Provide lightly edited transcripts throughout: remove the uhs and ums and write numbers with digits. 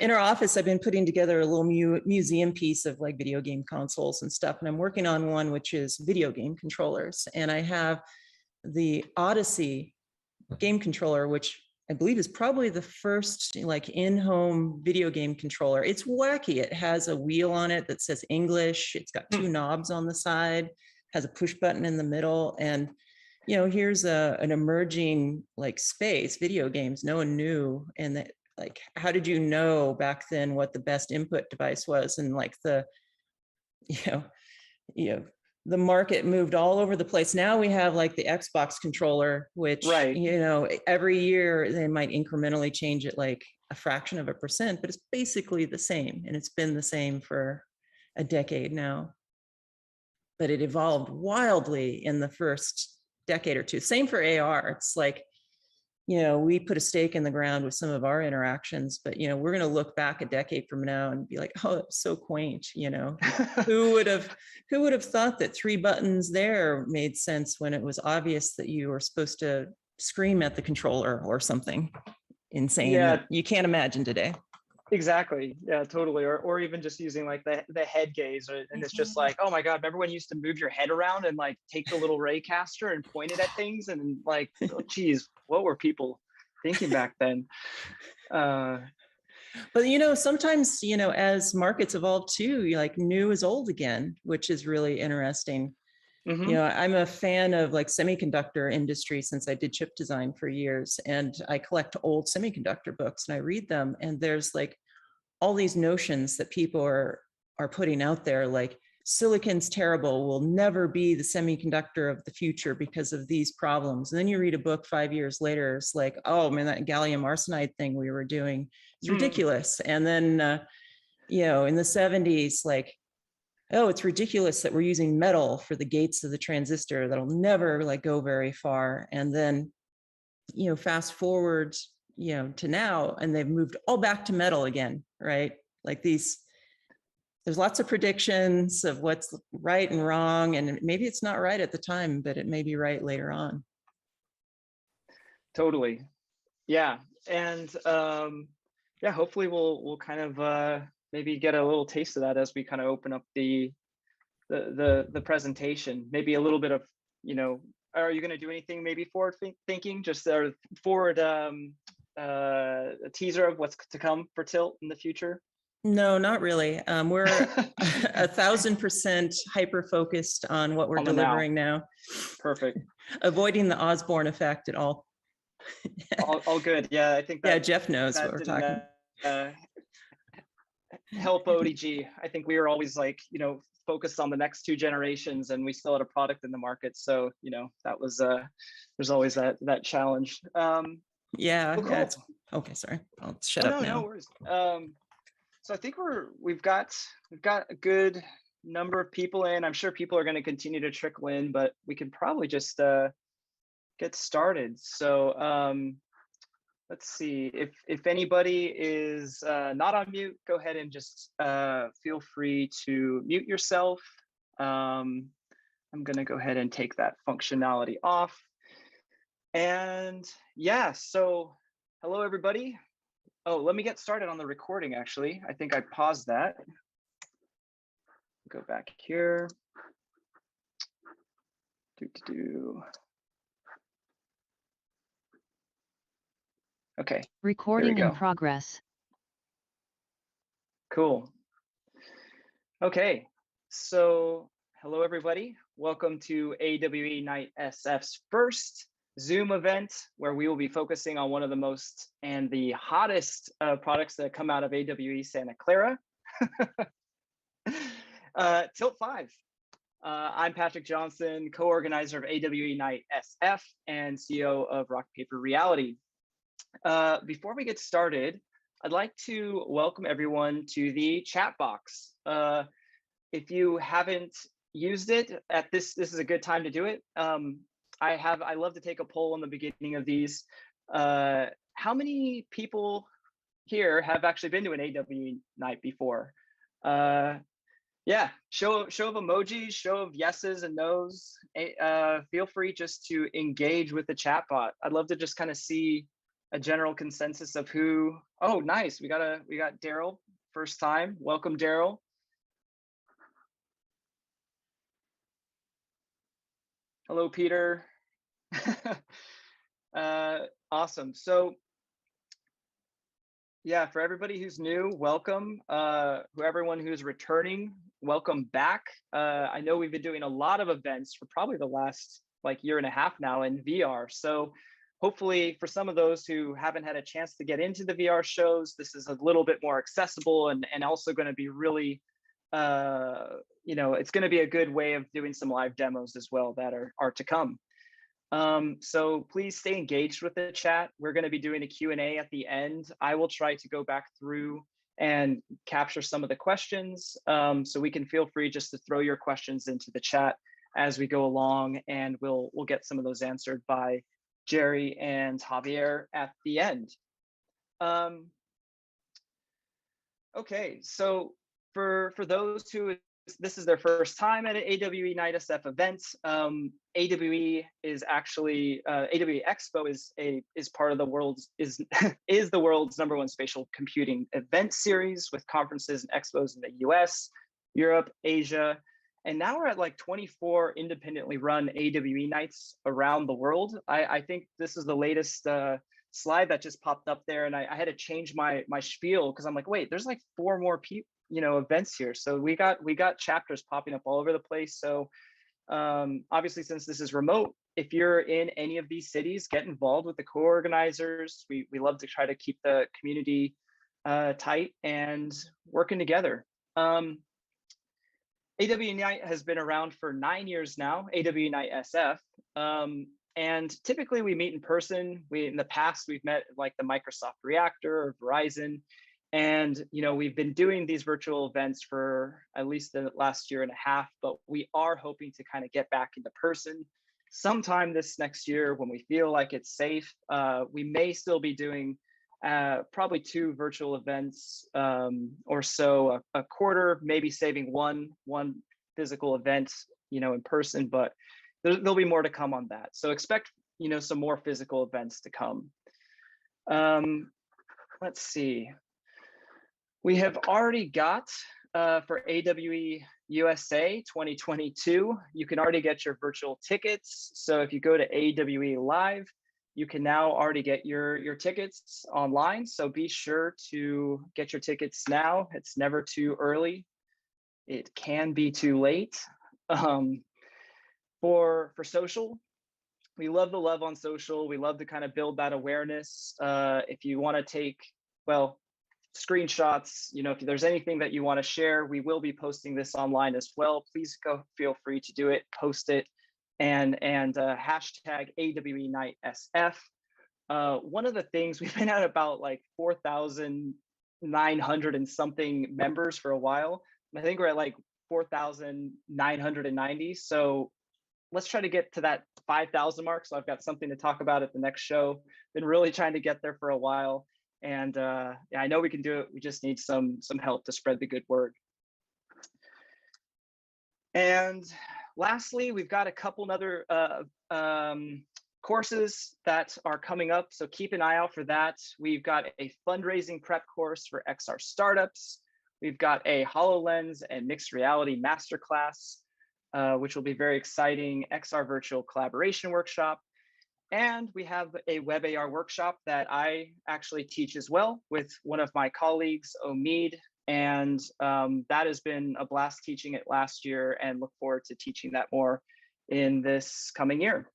in our office, I've been putting together a little museum piece of like video game consoles and stuff. And I'm working on one, which is video game controllers. And I have the Odyssey game controller, which I believe is probably the first like in-home video game controller. It's wacky. It has a wheel on it that says English. It's got two knobs on the side, has a push button in the middle. And, you know, here's an emerging like space, video games, no one knew. And that, like, how did you know back then what the best input device was? And like the, you know, the market moved all over the place. Now we have like the Xbox controller, which, you know, every year they might incrementally change it like a fraction of a percent, but it's basically the same. And it's been the same for a decade now. But it evolved wildly in the first decade or two. Same for AR. It's like, you know, we put a stake in the ground with some of our interactions, but, you know, we're going to look back a decade from now and be like, oh, it's so quaint, you know, who would have thought that 3 buttons there made sense when it was obvious that you were supposed to scream at the controller or something insane that you can't imagine today. Exactly. Yeah, totally. Or even just using like the head gaze, and it's just like, oh my God, remember when you used to move your head around and like take the little raycaster and point it at things, and like, oh geez, what were people thinking back then? But you know, sometimes, you know, as markets evolve too, like new is old again, which is really interesting. You know, I'm a fan of like semiconductor industry since I did chip design for years, and I collect old semiconductor books and I read them, and there's like all these notions that people are putting out there, like silicon's terrible, will never be the semiconductor of the future because of these problems. And then you read a book 5 years later, it's like, oh man, that gallium arsenide thing we were doing is ridiculous. And then, you know, in the 70s, like, oh, it's ridiculous that we're using metal for the gates of the transistor. That'll never like go very far. And then, you know, fast forward, you know, to now, and they've moved all back to metal again, right? Like there's lots of predictions of what's right and wrong. And maybe it's not right at the time, but it may be right later on. Totally. Yeah. And yeah, hopefully we'll kind of maybe get a little taste of that as we kind of open up the presentation. Maybe a little bit of, you know, are you going to do anything maybe forward thinking, just a forward a teaser of what's to come for Tilt in the future? No, not really. We're 1,000% hyper focused on what we're delivering now. Perfect. Avoiding the Osborne effect at all. all good. Yeah, I think that, yeah, Jeff knows what we're talking. Help ODG. I think we were always like, you know, focused on the next 2 generations, and we still had a product in the market. So, you know, that was there's always that challenge. Yeah. Well, cool. Yeah, okay, sorry. I'll shut up now. No worries. So I think we've got a good number of people in. I'm sure people are going to continue to trickle in, but we can probably just get started. So let's see, if anybody is not on mute, go ahead and just feel free to mute yourself. I'm going to go ahead and take that functionality off. And yeah, so hello everybody. Oh, let me get started on the recording, actually. I think I paused that. Go back here. Okay. Recording in progress. Cool. Okay, so hello everybody. Welcome to AWE Nite SF's first Zoom event, where we will be focusing on one of the most and the hottest products that come out of AWE Santa Clara, Tilt 5. I'm Patrick Johnson, co-organizer of AWE Nite SF and CEO of Rock Paper Reality. Before we get started, I'd like to welcome everyone to the chat box. If you haven't used it, this is a good time to do it. I love to take a poll in the beginning of these. How many people here have actually been to an AWE night before? Yeah, show of emojis, show of yeses and nos. Feel free just to engage with the chat bot. I'd love to just kind of see a general consensus of who? Oh, nice. We got Daryl, first time. Welcome, Daryl. Hello, Peter. Awesome. So yeah, for everybody who's new, welcome. Everyone who's returning, welcome back. I know we've been doing a lot of events for probably the last year and a half now in VR. So hopefully for some of those who haven't had a chance to get into the VR shows, this is a little bit more accessible and also going to be really, it's going to be a good way of doing some live demos as well that are to come. So please stay engaged with the chat. We're going to be doing a Q&A at the end. I will try to go back through and capture some of the questions. So we can feel free just to throw your questions into the chat as we go along, and we'll get some of those answered by Jeri and Javier at the end. Okay, so for those who this is their first time at an AWE Nite SF event. AWE is actually AWE Expo is part of the world's is the world's #1 spatial computing event series with conferences and expos in the US, Europe, Asia, and now we're at 24 independently run AWE Nites around the world. I think this is the latest slide that just popped up there, and I had to change my spiel because I'm like, wait, there's 4 more people. Events here. So we got chapters popping up all over the place. So obviously, since this is remote, if you're in any of these cities, get involved with the co-organizers. We love to try to keep the community tight and working together. AWE Nite has been around for 9 years now, AWE Nite SF. And typically we meet in person. In the past, we've met the Microsoft Reactor or Verizon. And, we've been doing these virtual events for at least the last year and a half, but we are hoping to kind of get back into person sometime this next year when we feel like it's safe. We may still be doing probably 2 virtual events or so a quarter, maybe saving one physical event, in person, but there'll be more to come on that. So expect, some more physical events to come. Let's see. We have already got for AWE USA 2022, you can already get your virtual tickets. So if you go to AWE Live, you can now already get your tickets online. So be sure to get your tickets now. It's never too early. It can be too late. For social, we love the love on social. We love to kind of build that awareness. If you want to take, screenshots, if there's anything that you want to share, we will be posting this online as well. Please feel free to do it, post it, and hashtag AWE Nite SF. One of the things, we've been at about 4,900 and something members for a while. I think we're at 4,990. So let's try to get to that 5,000 mark. So I've got something to talk about at the next show. Been really trying to get there for a while. And yeah, I know we can do it. We just need some help to spread the good word. And lastly, we've got a couple other courses that are coming up. So keep an eye out for that. We've got a fundraising prep course for XR startups. We've got a HoloLens and mixed reality masterclass, which will be very exciting. XR virtual collaboration workshop. And we have a web AR workshop that I actually teach as well with one of my colleagues, Omid. And that has been a blast teaching it last year, and look forward to teaching that more in this coming year.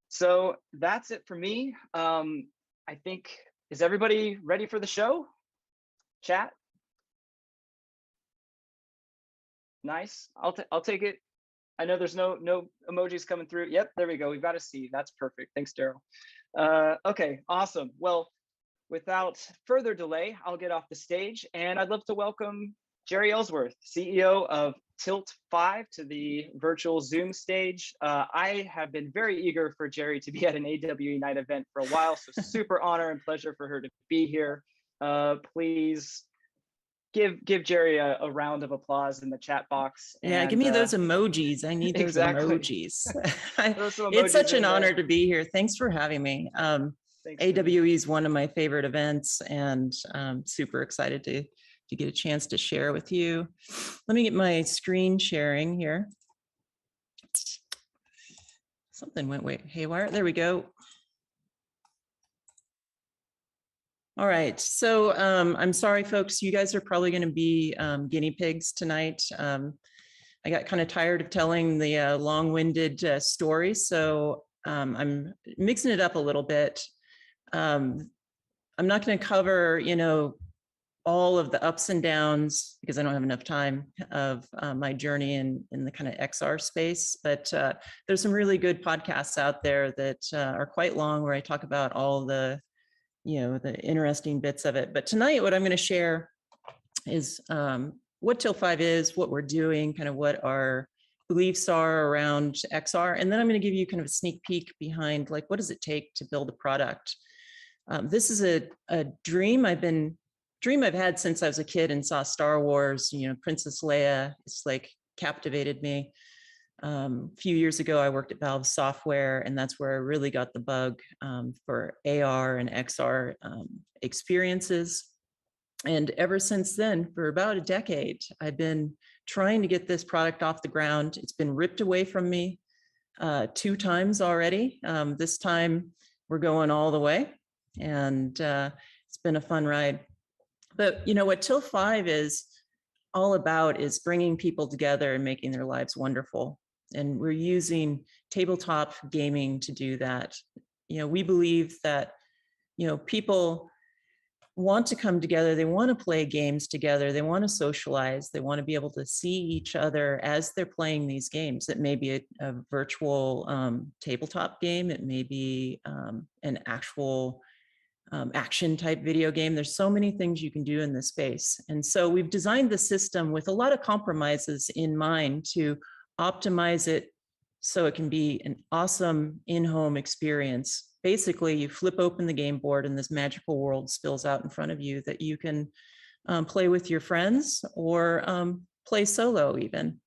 So that's it for me. I think, is everybody ready for the show? Chat? Nice, I'll take it. I know there's no emojis coming through. Yep, there we go. We've got a C. That's perfect. Thanks, Daryl. Okay, awesome. Well, without further delay, I'll get off the stage, and I'd love to welcome Jeri Ellsworth, CEO of Tilt 5, to the virtual Zoom stage. I have been very eager for Jeri to be at an AWE Nite event for a while, so super honor and pleasure for her to be here. Please give Jeri a round of applause in the chat box. Yeah, and, give me those emojis. I need those exactly. emojis. Throw some It's emojis such an in honor there. to be here. Thanks for having me. Thanks, man. AWE is one of my favorite events, and I'm super excited to get a chance to share with you. Let me get my screen sharing here. Something went haywire. There we go. All right, so I'm sorry, folks. You guys are probably going to be guinea pigs tonight. I got kind of tired of telling the long-winded story, so I'm mixing it up a little bit. I'm not going to cover, all of the ups and downs because I don't have enough time of my journey in the kind of XR space. But there's some really good podcasts out there that are quite long where I talk about all the, the interesting bits of it. But tonight, what I'm going to share is what Till 5 is, what we're doing, kind of what our beliefs are around XR. And then I'm going to give you kind of a sneak peek behind, like, what does it take to build a product? This is a dream I've had since I was a kid and saw Star Wars, Princess Leia. It's like captivated me. A few years ago, I worked at Valve Software, and that's where I really got the bug for AR and XR experiences. And ever since then, for about a decade, I've been trying to get this product off the ground. It's been ripped away from me 2 times already. This time we're going all the way, and it's been a fun ride. But what Till 5 is all about is bringing people together and making their lives wonderful. And we're using tabletop gaming to do that. We believe that, people want to come together. They want to play games together. They want to socialize. They want to be able to see each other as they're playing these games. It may be a virtual tabletop game. It may be an actual action type video game. There's so many things you can do in this space. And so we've designed the system with a lot of compromises in mind to optimize it so it can be an awesome in-home experience. Basically, you flip open the game board and this magical world spills out in front of you that you can play with your friends or play solo even.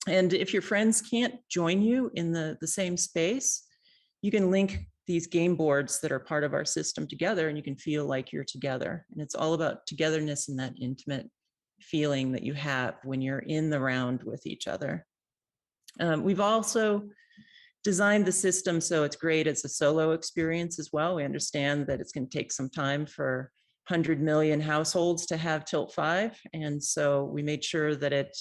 And if your friends can't join you in the same space, you can link these game boards that are part of our system together, and you can feel like you're together. And it's all about togetherness and that intimate feeling that you have when you're in the round with each other. We've also designed the system so it's great as a solo experience as well. We understand that it's going to take some time for 100 million households to have Tilt 5. And so we made sure that it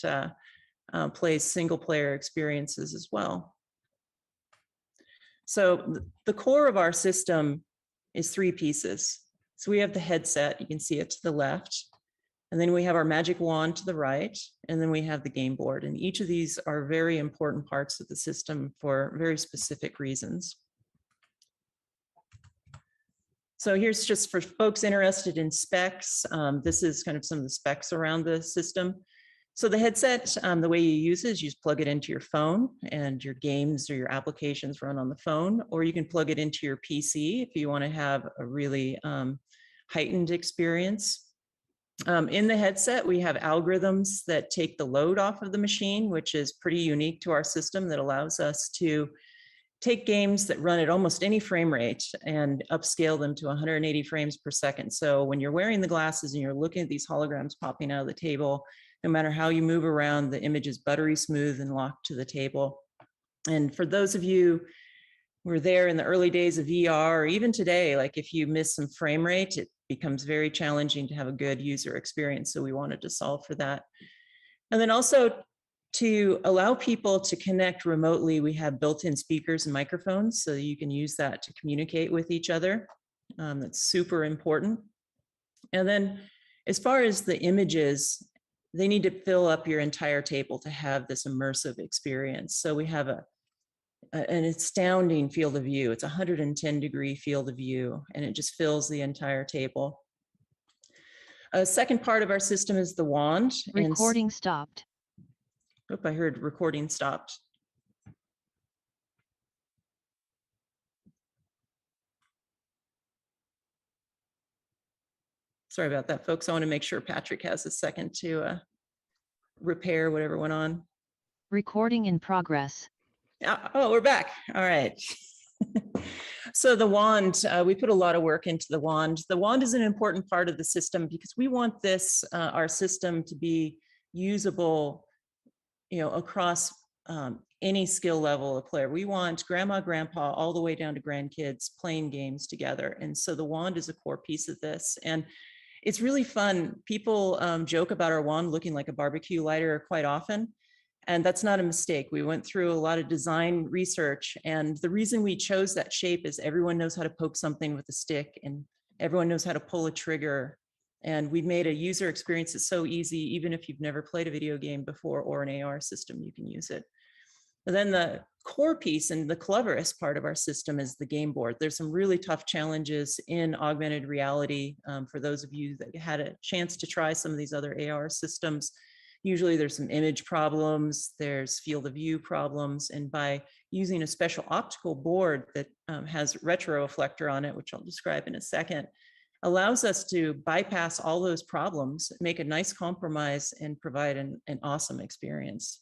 plays single player experiences as well. So the core of our system is 3 pieces. So we have the headset, you can see it to the left, and then we have our magic wand to the right, and then we have the game board. And each of these are very important parts of the system for very specific reasons. So here's just for folks interested in specs. This is kind of some of the specs around the system. So the headset, the way you use it is you just plug it into your phone and your games or your applications run on the phone, or you can plug it into your PC if you want to have a really heightened experience. In the headset, we have algorithms that take the load off of the machine, which is pretty unique to our system, that allows us to take games that run at almost any frame rate and upscale them to 180 frames per second. So when you're wearing the glasses and you're looking at these holograms popping out of the table, no matter how you move around, the image is buttery smooth and locked to the table. And for those of you who were there in the early days of VR, or even today, like if you miss some frame rate, it becomes very challenging to have a good user experience. So we wanted to solve for that. And then also to allow people to connect remotely, we have built-in speakers and microphones so that you can use that to communicate with each other. That's super important. And then as far as the images, they need to fill up your entire table to have this immersive experience. So we have an astounding field of view. It's a 110-degree field of view, and it just fills the entire table. A second part of our system is the wand. Recording stopped. Oh, I heard recording stopped. Sorry about that, folks. I want to make sure Patrick has a second to repair whatever went on. Recording in progress. Oh, we're back. All right. So the wand, we put a lot of work into the wand. The wand is an important part of the system because we want this, our system to be usable, across any skill level of player. We want grandma, grandpa, all the way down to grandkids playing games together. And so the wand is a core piece of this. And it's really fun. People joke about our wand looking like a barbecue lighter quite often. And that's not a mistake. We went through a lot of design research. And the reason we chose that shape is everyone knows how to poke something with a stick and everyone knows how to pull a trigger. And we've made a user experience that's so easy, even if you've never played a video game before or an AR system, you can use it. But then the core piece and the cleverest part of our system is the game board. There's some really tough challenges in augmented reality. For those of you that had a chance to try some of these other AR systems, usually there's some image problems, there's field of view problems, and by using a special optical board that has retroreflector on it, which I'll describe in a second, allows us to bypass all those problems, make a nice compromise, and provide an awesome experience.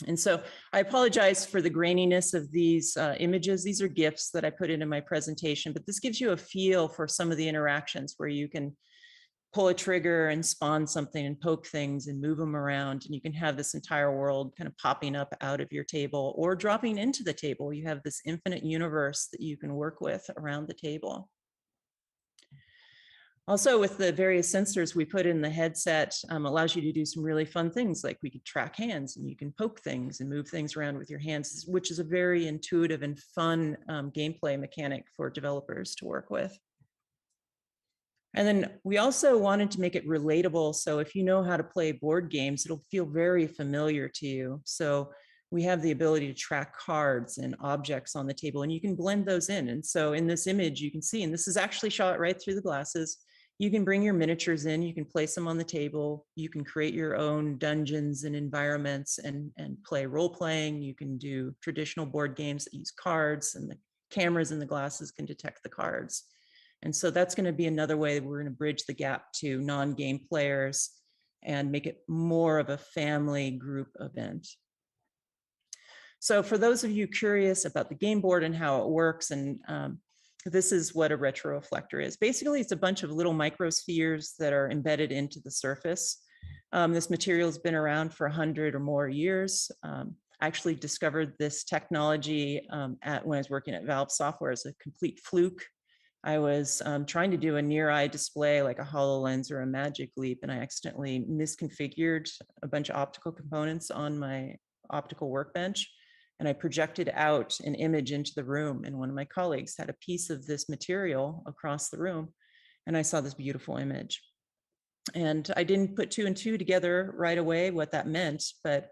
And so I apologize for the graininess of these images. These are GIFs that I put into my presentation, but this gives you a feel for some of the interactions where you can pull a trigger and spawn something and poke things and move them around. And you can have this entire world kind of popping up out of your table or dropping into the table. You have this infinite universe that you can work with around the table. Also, with the various sensors we put in the headset, allows you to do some really fun things, like we could track hands and you can poke things and move things around with your hands, which is a very intuitive and fun gameplay mechanic for developers to work with. And then we also wanted to make it relatable. So if you know how to play board games, it'll feel very familiar to you. So we have the ability to track cards and objects on the table, and you can blend those in. And so in this image, you can see, and this is actually shot right through the glasses, you can bring your miniatures in, you can place them on the table, you can create your own dungeons and environments and play role playing. You can do traditional board games that use cards, and the cameras in the glasses can detect the cards. And so that's going to be another way that we're going to bridge the gap to non-game players and make it more of a family group event. So for those of you curious about the game board and how it works, and this is what a retroreflector is. Basically, it's a bunch of little microspheres that are embedded into the surface. This material has been around for 100 or more years. I actually discovered this technology when I was working at Valve Software as a complete fluke. I was trying to do a near eye display like a HoloLens or a Magic Leap, and I accidentally misconfigured a bunch of optical components on my optical workbench. And I projected out an image into the room, and one of my colleagues had a piece of this material across the room, and I saw this beautiful image. And I didn't put two and two together right away what that meant, but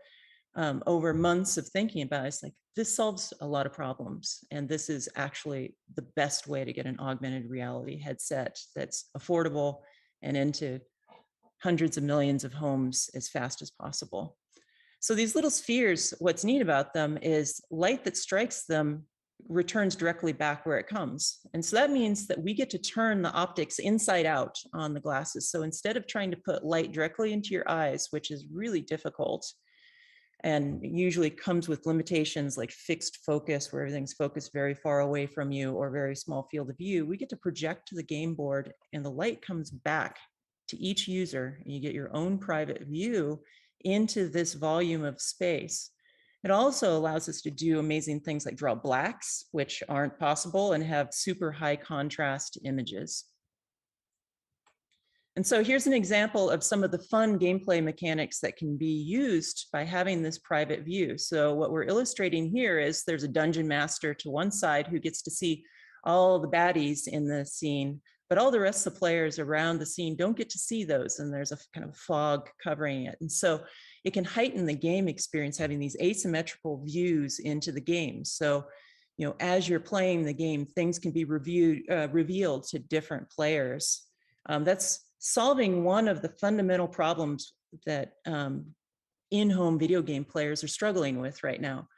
over months of thinking about it, it's like, this solves a lot of problems. And this is actually the best way to get an augmented reality headset that's affordable and into hundreds of millions of homes as fast as possible. So these little spheres, what's neat about them is light that strikes them returns directly back where it comes. And so that means that we get to turn the optics inside out on the glasses. So instead of trying to put light directly into your eyes, which is really difficult, and usually comes with limitations like fixed focus, where everything's focused very far away from you, or very small field of view, we get to project to the game board and the light comes back to each user, and you get your own private view into this volume of space. It also allows us to do amazing things like draw blacks, which aren't possible, and have super high contrast images. And so here's an example of some of the fun gameplay mechanics that can be used by having this private view. So what we're illustrating here is there's a dungeon master to one side who gets to see all the baddies in the scene, but all the rest of the players around the scene don't get to see those, and there's a kind of fog covering it. And so it can heighten the game experience, having these asymmetrical views into the game. So, as you're playing the game, things can be revealed to different players. That's solving one of the fundamental problems that in-home video game players are struggling with right now.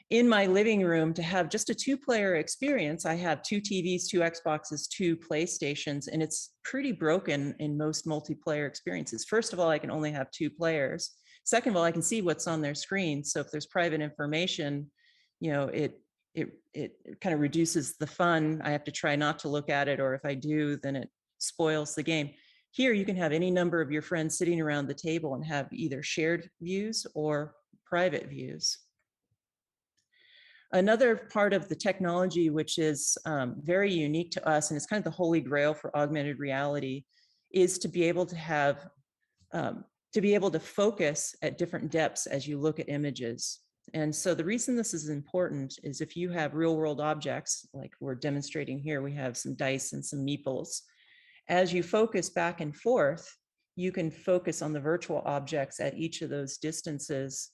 In my living room, to have just a two-player experience, I have 2 TVs, 2 Xboxes, 2 PlayStations, and it's pretty broken in most multiplayer experiences. First of all, I can only have 2 players. Second of all, I can see what's on their screen. So if there's private information, it it kind of reduces the fun. I have to try not to look at it, or if I do, then it spoils the game. Here, you can have any number of your friends sitting around the table and have either shared views or private views. Another part of the technology, which is very unique to us, and it's kind of the holy grail for augmented reality, is to be able to have, to be able to focus at different depths as you look at images. And so the reason this is important is if you have real world objects, like we're demonstrating here, we have some dice and some meeples. As you focus back and forth, you can focus on the virtual objects at each of those distances,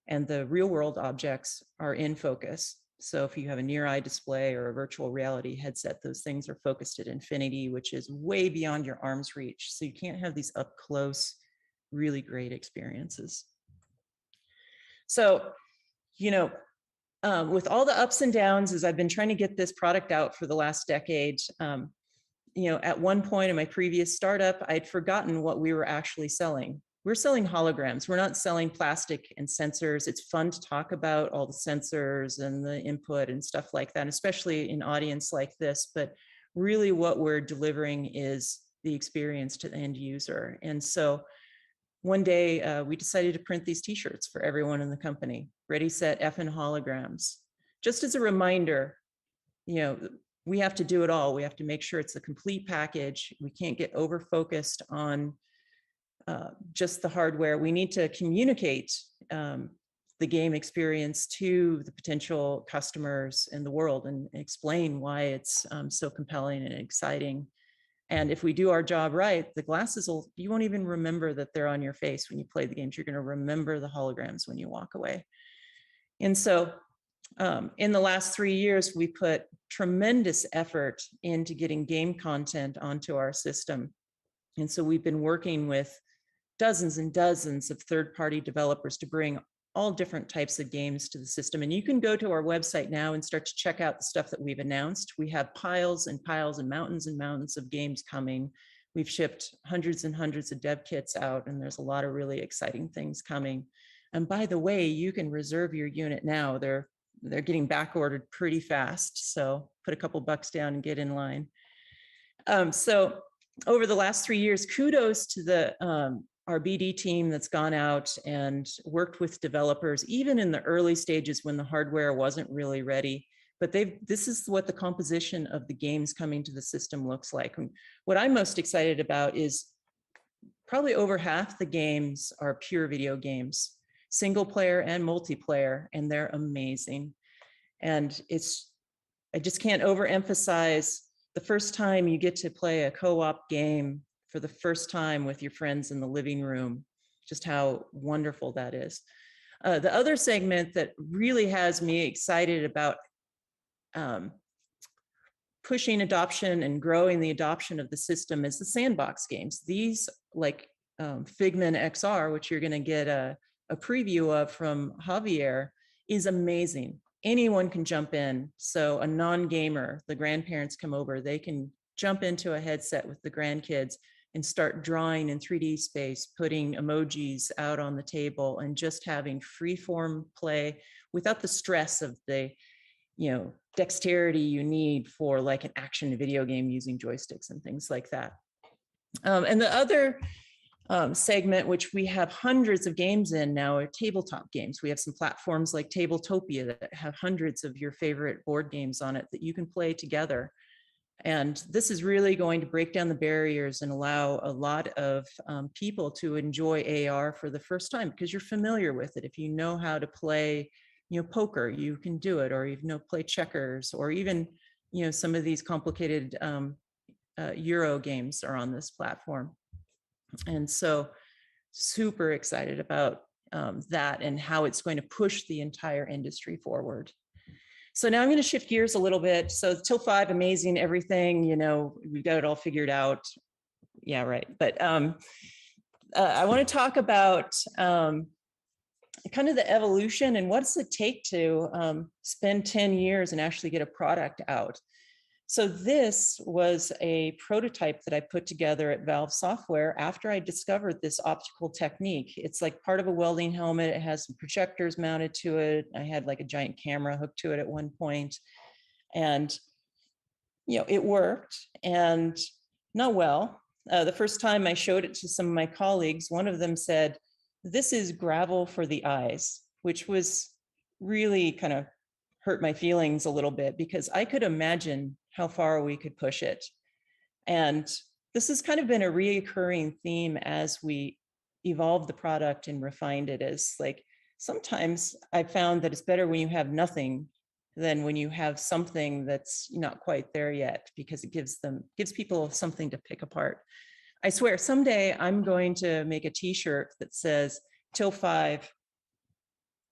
and the real world objects are in focus. So if you have a near eye display or a virtual reality headset, those things are focused at infinity, which is way beyond your arm's reach. So you can't have these up close, really great experiences. So, you know, with all the ups and downs, as I've been trying to get this product out for the last decade, you know, at one point in my previous startup, I'd forgotten what we were actually selling. We're selling holograms. We're not selling plastic and sensors. It's fun to talk about all the sensors and the input and stuff like that, especially in an audience like this. But really what we're delivering is the experience to the end user. And so one day we decided to print these t-shirts for everyone in the company, ready, set, effing holograms. Just as a reminder, you know, we have to do it all. We have to make sure it's a complete package. We can't get over-focused on just the hardware. We need to communicate the game experience to the potential customers in the world and explain why it's so compelling and exciting. And if we do our job right, the glasses will, you won't even remember that they're on your face when you play the games. You're going to remember the holograms when you walk away. And so in the last 3 years, we put tremendous effort into getting game content onto our system. And so we've been working with dozens and dozens of third-party developers to bring all different types of games to the system. And you can go to our website now and start to check out the stuff that we've announced. We have piles and piles and mountains of games coming. We've shipped hundreds and hundreds of dev kits out, and there's a lot of really exciting things coming. And by the way, you can reserve your unit now. They're getting back ordered pretty fast. So put a couple bucks down and get in line. So over the last 3 years, kudos to the our BD team that's gone out and worked with developers, even in the early stages when the hardware wasn't really ready. But this is what the composition of the games coming to the system looks like. And what I'm most excited about is probably over half the games are pure video games, single player and multiplayer, and they're amazing. And I just can't overemphasize the first time you get to play a co-op game for the first time with your friends in the living room, just how wonderful that is. The other segment that really has me excited about pushing adoption and growing the adoption of the system is the sandbox games. These, like Figmin XR, which you're going to get a preview of from Javier, is amazing. Anyone can jump in. So a non-gamer, the grandparents come over, they can jump into a headset with the grandkids and start drawing in 3D space, putting emojis out on the table and just having free form play without the stress of the, you know, dexterity you need for like an action video game using joysticks and things like that. And the other segment, which we have hundreds of games in now, are tabletop games. We have some platforms like Tabletopia that have hundreds of your favorite board games on it that you can play together. And this is really going to break down the barriers and allow a lot of people to enjoy AR for the first time because you're familiar with it. If you know how to play, you know, poker, you can do it, or you know, play checkers, or even, you know, some of these complicated Euro games are on this platform. And so super excited about that and how it's going to push the entire industry forward. So now I'm going to shift gears a little bit. So till 5, amazing, everything, you know, we've got it all figured out. Yeah, right. But I want to talk about kind of the evolution and what does it take to spend 10 years and actually get a product out. So this was a prototype that I put together at Valve Software after I discovered this optical technique. It's like part of a welding helmet. It has some projectors mounted to it. I had like a giant camera hooked to it at one point. And, you know, it worked, and not well. The first time I showed it to some of my colleagues, one of them said, "This is gravel for the eyes," which was really kind of hurt my feelings a little bit, because I could imagine how far we could push it. And this has kind of been a reoccurring theme as we evolved the product and refined it. Is like, sometimes I found that it's better when you have nothing than when you have something that's not quite there yet, because it gives people something to pick apart. I swear someday I'm going to make a t-shirt that says "Till 5,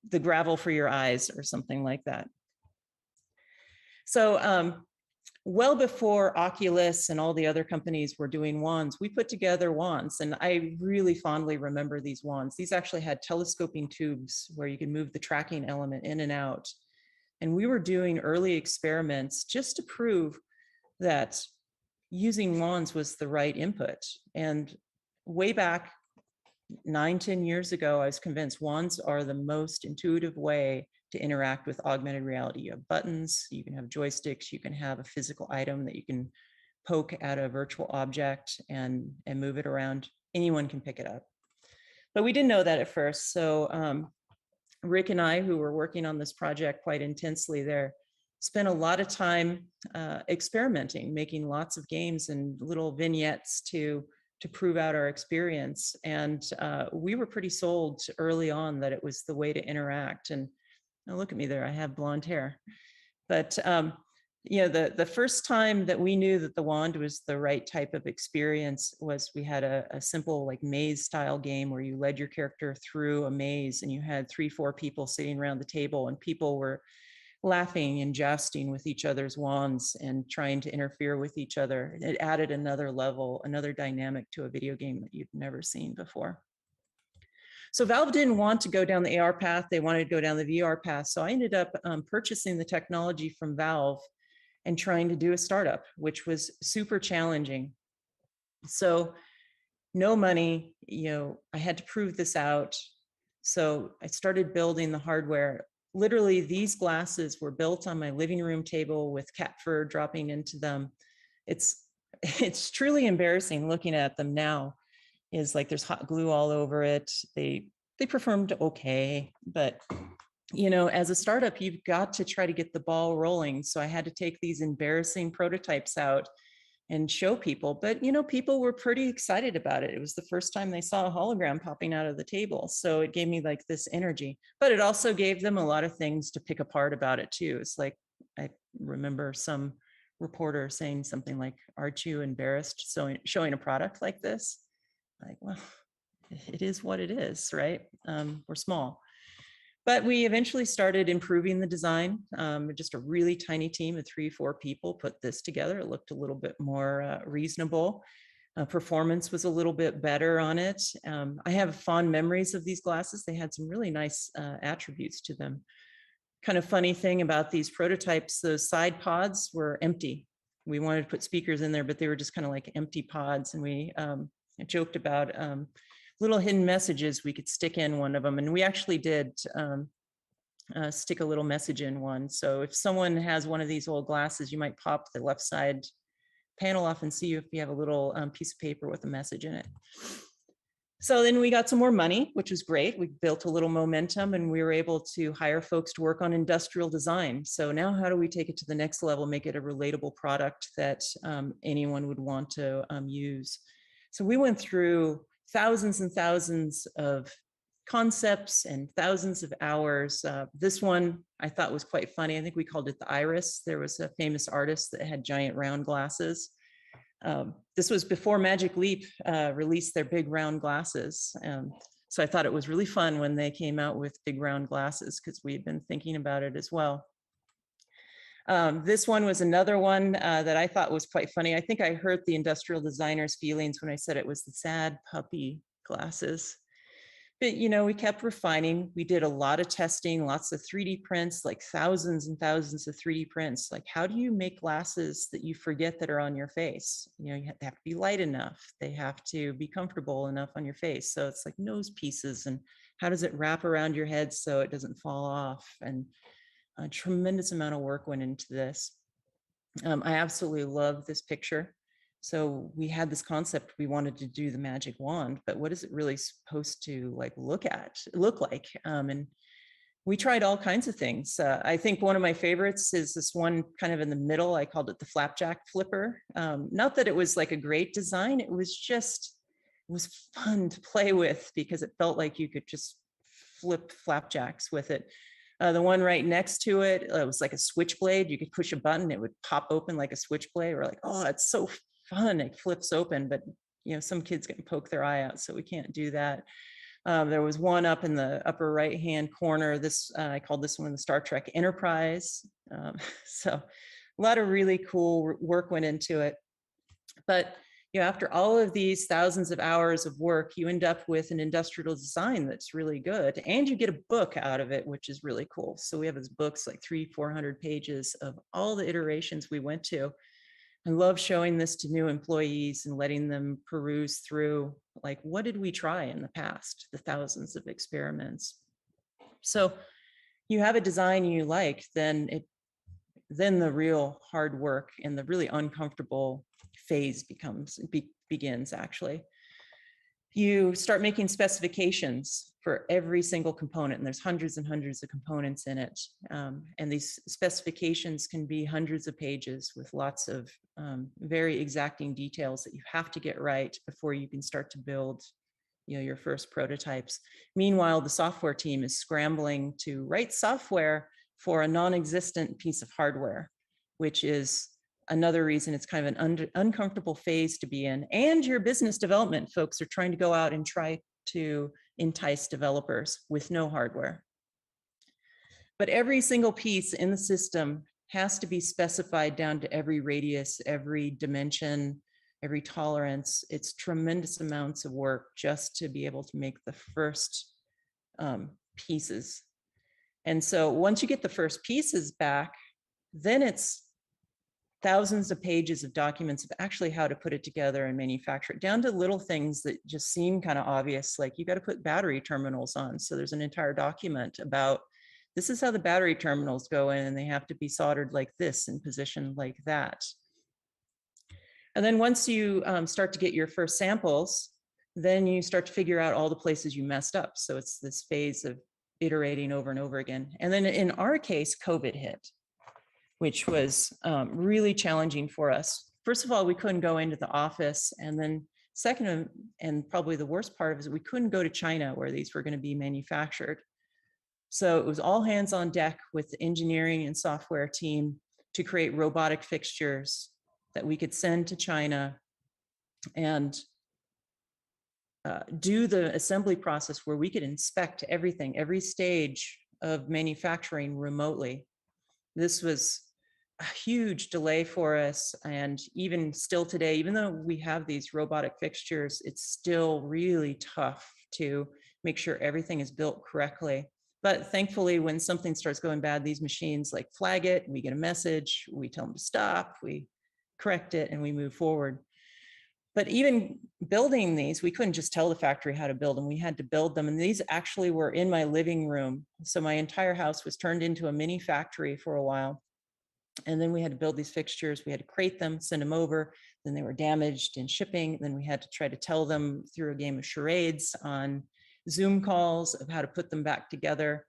the gravel for your eyes," or something like that. So well before Oculus and all the other companies were doing wands, we put together wands, and I really fondly remember these wands. These actually had telescoping tubes where you could move the tracking element in and out. And we were doing early experiments just to prove that using wands was the right input. And way back 9-10 years ago, I was convinced wands are the most intuitive way to interact with augmented reality. You have buttons, you can have joysticks, you can have a physical item that you can poke at a virtual object and move it around. Anyone can pick it up. But we didn't know that at first. So Rick and I, who were working on this project quite intensely there, spent a lot of time experimenting, making lots of games and little vignettes to prove out our experience. And we were pretty sold early on that it was the way to interact. And now look at me there, I have blonde hair. But you know, the first time that we knew that the wand was the right type of experience was we had a simple like maze style game where you led your character through a maze, and you had 3-4 people sitting around the table, and people were laughing and jousting with each other's wands and trying to interfere with each other. It added another level, another dynamic to a video game that you've never seen before. So Valve didn't want to go down the AR path. They wanted to go down the VR path. So I ended up purchasing the technology from Valve and trying to do a startup, which was super challenging. So no money, you know, I had to prove this out. So I started building the hardware. Literally, these glasses were built on my living room table with cat fur dropping into them. It's truly embarrassing looking at them now. Is like there's hot glue all over it. They performed okay, but you know, as a startup, you've got to try to get the ball rolling. So I had to take these embarrassing prototypes out and show people. But you know, people were pretty excited about it. It was the first time they saw a hologram popping out of the table. So it gave me like this energy, but it also gave them a lot of things to pick apart about it too. It's like, I remember some reporter saying something like, "Aren't you embarrassed showing a product like this?" Like, well, it is what it is, right? We're small. But we eventually started improving the design. Just a really tiny team of 3-4 people put this together. It looked a little bit more reasonable. Performance was a little bit better on it. I have fond memories of these glasses. They had some really nice attributes to them. Kind of funny thing about these prototypes, those side pods were empty. We wanted to put speakers in there, but they were just kind of like empty pods. And we joked about little hidden messages we could stick in one of them. And we actually did stick a little message in one. So if someone has one of these old glasses, you might pop the left side panel off and see if you have a little piece of paper with a message in it. So then we got some more money, which was great. We built a little momentum, and we were able to hire folks to work on industrial design. So now how do we take it to the next level, make it a relatable product that anyone would want to use? So we went through thousands and thousands of concepts and thousands of hours. This one I thought was quite funny. I think we called it the Iris. There was a famous artist that had giant round glasses. This was before Magic Leap released their big round glasses. So I thought it was really fun when they came out with big round glasses, because we had been thinking about it as well. This one was another one that I thought was quite funny. I think I hurt the industrial designer's feelings when I said it was the sad puppy glasses. But, you know, we kept refining. We did a lot of testing, lots of 3D prints, like thousands and thousands of 3D prints. Like, how do you make glasses that you forget that are on your face? You know, they have to be light enough. They have to be comfortable enough on your face. So it's like nose pieces, and how does it wrap around your head so it doesn't fall off? And a tremendous amount of work went into this. I absolutely love this picture. So we had this concept, we wanted to do the magic wand, but what is it really supposed to like look like? And we tried all kinds of things. I think one of my favorites is this one kind of in the middle. I called it the flapjack flipper. Not that it was like a great design. It was fun to play with because it felt like you could just flip flapjacks with it. The one right next to it, it was like a switchblade. You could push a button, it would pop open like a switchblade. We're like, oh, it's so fun. It flips open, but you know, some kids can poke their eye out, so we can't do that. There was one up in the upper right-hand corner. This I called this one the Star Trek Enterprise. So a lot of really cool work went into it. But you know, after all of these thousands of hours of work, you end up with an industrial design that's really good, and you get a book out of it, which is really cool. So we have this books like 300-400 pages of all the iterations we went to. I love showing this to new employees and letting them peruse through, like, what did we try in the past, the thousands of experiments. So you have a design you like, then the real hard work and the really uncomfortable phase begins actually. You start making specifications for every single component, and there's hundreds and hundreds of components in it. And these specifications can be hundreds of pages with lots of very exacting details that you have to get right before you can start to build, you know, your first prototypes. Meanwhile, the software team is scrambling to write software for a non-existent piece of hardware, which is another reason it's kind of an uncomfortable phase to be in. And your business development folks are trying to go out and try to entice developers with no hardware. But every single piece in the system has to be specified down to every radius, every dimension, every tolerance. It's tremendous amounts of work just to be able to make the first pieces. And so once you get the first pieces back, then it's thousands of pages of documents of actually how to put it together and manufacture it, down to little things that just seem kind of obvious, like you got to put battery terminals on. So there's an entire document about this is how the battery terminals go in, and they have to be soldered like this and positioned like that. And then once you start to get your first samples, then you start to figure out all the places you messed up. So it's this phase of iterating over and over again. And then in our case, COVID hit, which was really challenging for us. First of all, we couldn't go into the office. And then second, and probably the worst part of it, is we couldn't go to China where these were going to be manufactured. So it was all hands on deck with the engineering and software team to create robotic fixtures that we could send to China and do the assembly process where we could inspect everything, every stage of manufacturing remotely. This was a huge delay for us. And even still today, even though we have these robotic fixtures, it's still really tough to make sure everything is built correctly. But thankfully, when something starts going bad, these machines like flag it, we get a message, we tell them to stop, we correct it, and we move forward. But even building these, we couldn't just tell the factory how to build them. We had to build them. And these actually were in my living room. So my entire house was turned into a mini factory for a while. And then we had to build these fixtures. We had to crate them, send them over. Then they were damaged in shipping. Then we had to try to tell them through a game of charades on Zoom calls of how to put them back together.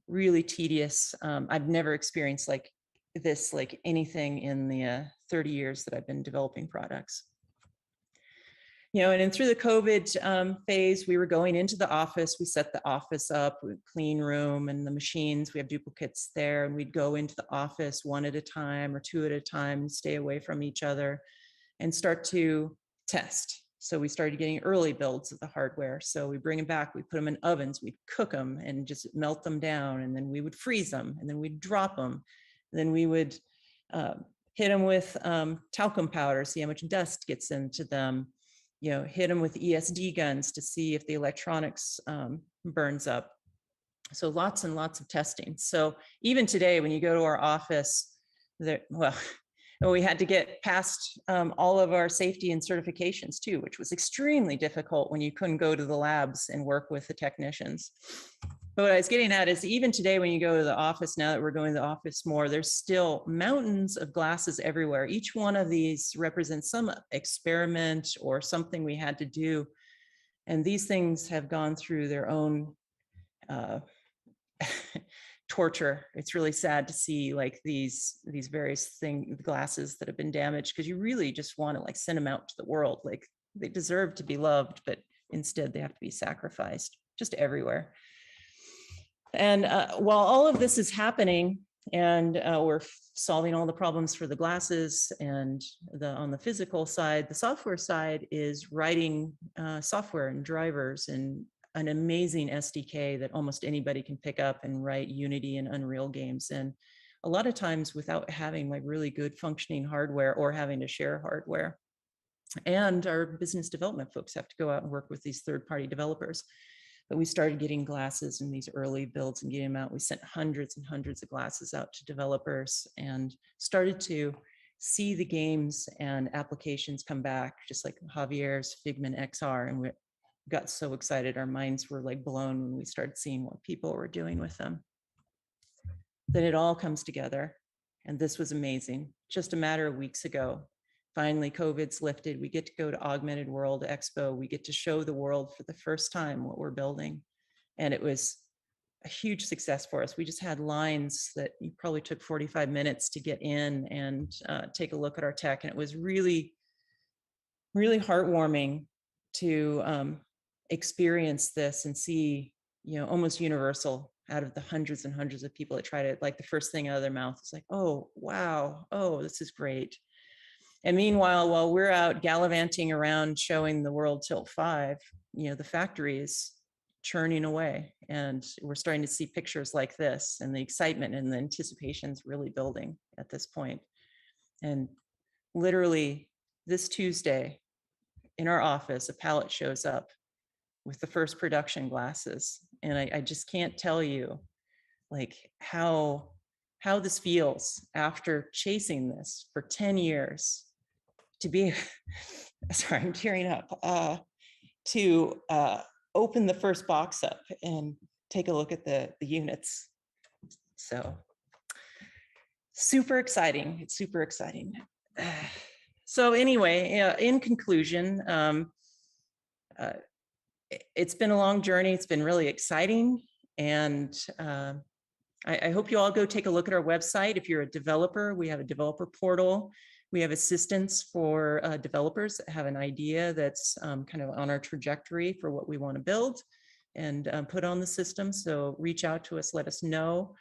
Really tedious. I've never experienced like this, like anything in the 30 years that I've been developing products. You know, and then through the COVID phase, we were going into the office. We set the office up, we clean room and the machines. We have duplicates there, and we'd go into the office one at a time or two at a time and stay away from each other and start to test. So we started getting early builds of the hardware. So we bring them back, we put them in ovens, we'd cook them and just melt them down, and then we would freeze them, and then we'd drop them. And then we would hit them with talcum powder, see how much dust gets into them. hit them with ESD guns to see if the electronics burns up. So lots and lots of testing. So even today, when you go to our office, we had to get past all of our safety and certifications too, which was extremely difficult when you couldn't go to the labs and work with the technicians. But what I was getting at is even today, when you go to the office, now that we're going to the office more, there's still mountains of glasses everywhere. Each one of these represents some experiment or something we had to do. And these things have gone through their own torture. It's really sad to see like these various glasses that have been damaged, because you really just want to like send them out to the world. Like they deserve to be loved, but instead they have to be sacrificed just everywhere. And while all of this is happening and we're solving all the problems for the glasses and on the physical side, the software side is writing software and drivers and an amazing SDK that almost anybody can pick up and write Unity and Unreal games. And a lot of times without having like really good functioning hardware or having to share hardware. And our business development folks have to go out and work with these third-party developers. But we started getting glasses in these early builds and getting them out. We sent hundreds and hundreds of glasses out to developers and started to see the games and applications come back, just like Javier's Figment XR. And we got so excited. Our minds were like blown when we started seeing what people were doing with them. Then it all comes together. And this was amazing. Just a matter of weeks ago, finally, COVID's lifted. We get to go to Augmented World Expo. We get to show the world for the first time what we're building. And it was a huge success for us. We just had lines that probably took 45 minutes to get in and take a look at our tech. And it was really, really heartwarming to experience this and see, almost universal out of the hundreds and hundreds of people that tried it, like the first thing out of their mouth is like, oh, wow, oh, this is great. And meanwhile, while we're out gallivanting around showing the world Tilt 5, the factory is churning away. And we're starting to see pictures like this, and the excitement and the anticipation is really building at this point. And literally this Tuesday in our office, a pallet shows up with the first production glasses. And I just can't tell you like how this feels after chasing this for 10 years. To be, sorry, I'm tearing up, to open the first box up and take a look at the units. So super exciting. It's super exciting. So anyway, in conclusion, it's been a long journey. It's been really exciting. And I hope you all go take a look at our website. If you're a developer, we have a developer portal. We have assistance for developers that have an idea that's kind of on our trajectory for what we want to build and put on the system. So reach out to us, let us know.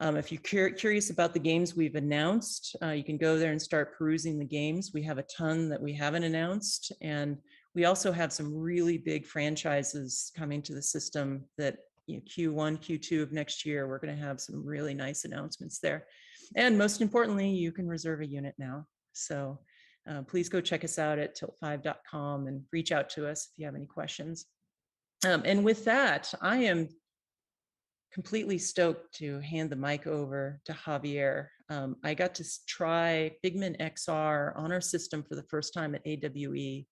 If you're curious about the games we've announced, you can go there and start perusing the games. We have a ton that we haven't announced. And we also have some really big franchises coming to the system that Q1, Q2 of next year, we're going to have some really nice announcements there. And most importantly, you can reserve a unit now. So please go check us out at tilt5.com and reach out to us if you have any questions. And with that, I am completely stoked to hand the mic over to Javier. I got to try Figment XR on our system for the first time at AWE,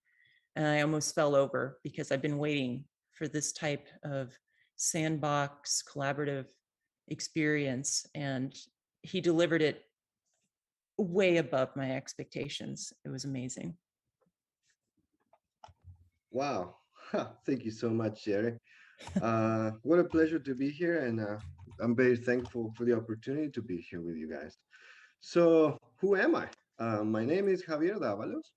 and I almost fell over because I've been waiting for this type of sandbox collaborative experience, and he delivered it way above my expectations. It was amazing. Wow. Thank you so much, Jeri. What a pleasure to be here, and I'm very thankful for the opportunity to be here with you guys. So who am I? My name is Javier Davalos.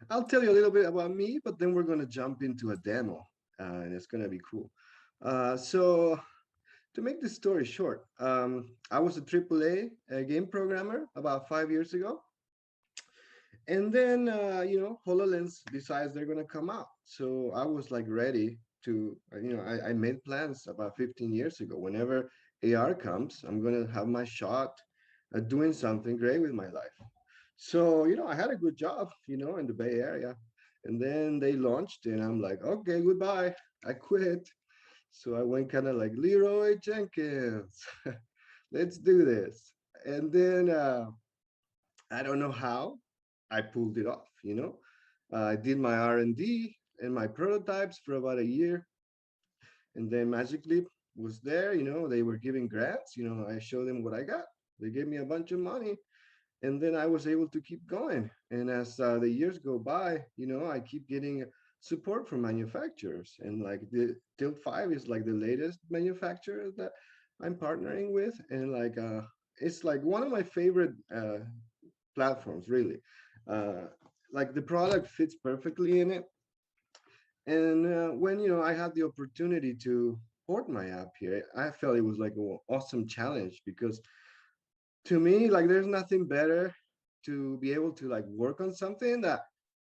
I'll tell you a little bit about me, but then we're going to jump into a demo, and it's going to be cool. So to make this story short, I was a AAA game programmer about 5 years ago. And then, HoloLens decides they're going to come out. So I was like ready to, I made plans about 15 years ago. Whenever AR comes, I'm going to have my shot at doing something great with my life. So, I had a good job, in the Bay Area. And then they launched, and I'm like, okay, goodbye. I quit. So I went kind of like Leroy Jenkins. Let's do this. And then I don't know how I pulled it off. I did my R&D and my prototypes for about a year, and then magically was there. They were giving grants. I showed them what I got. They gave me a bunch of money, and then I was able to keep going. And as the years go by, I keep getting support from manufacturers, and like the Tilt 5 is like the latest manufacturer that I'm partnering with, and like it's like one of my favorite platforms, really. Like the product fits perfectly in it. And when I had the opportunity to port my app here, I felt it was like an awesome challenge, because to me, like, there's nothing better to be able to like work on something that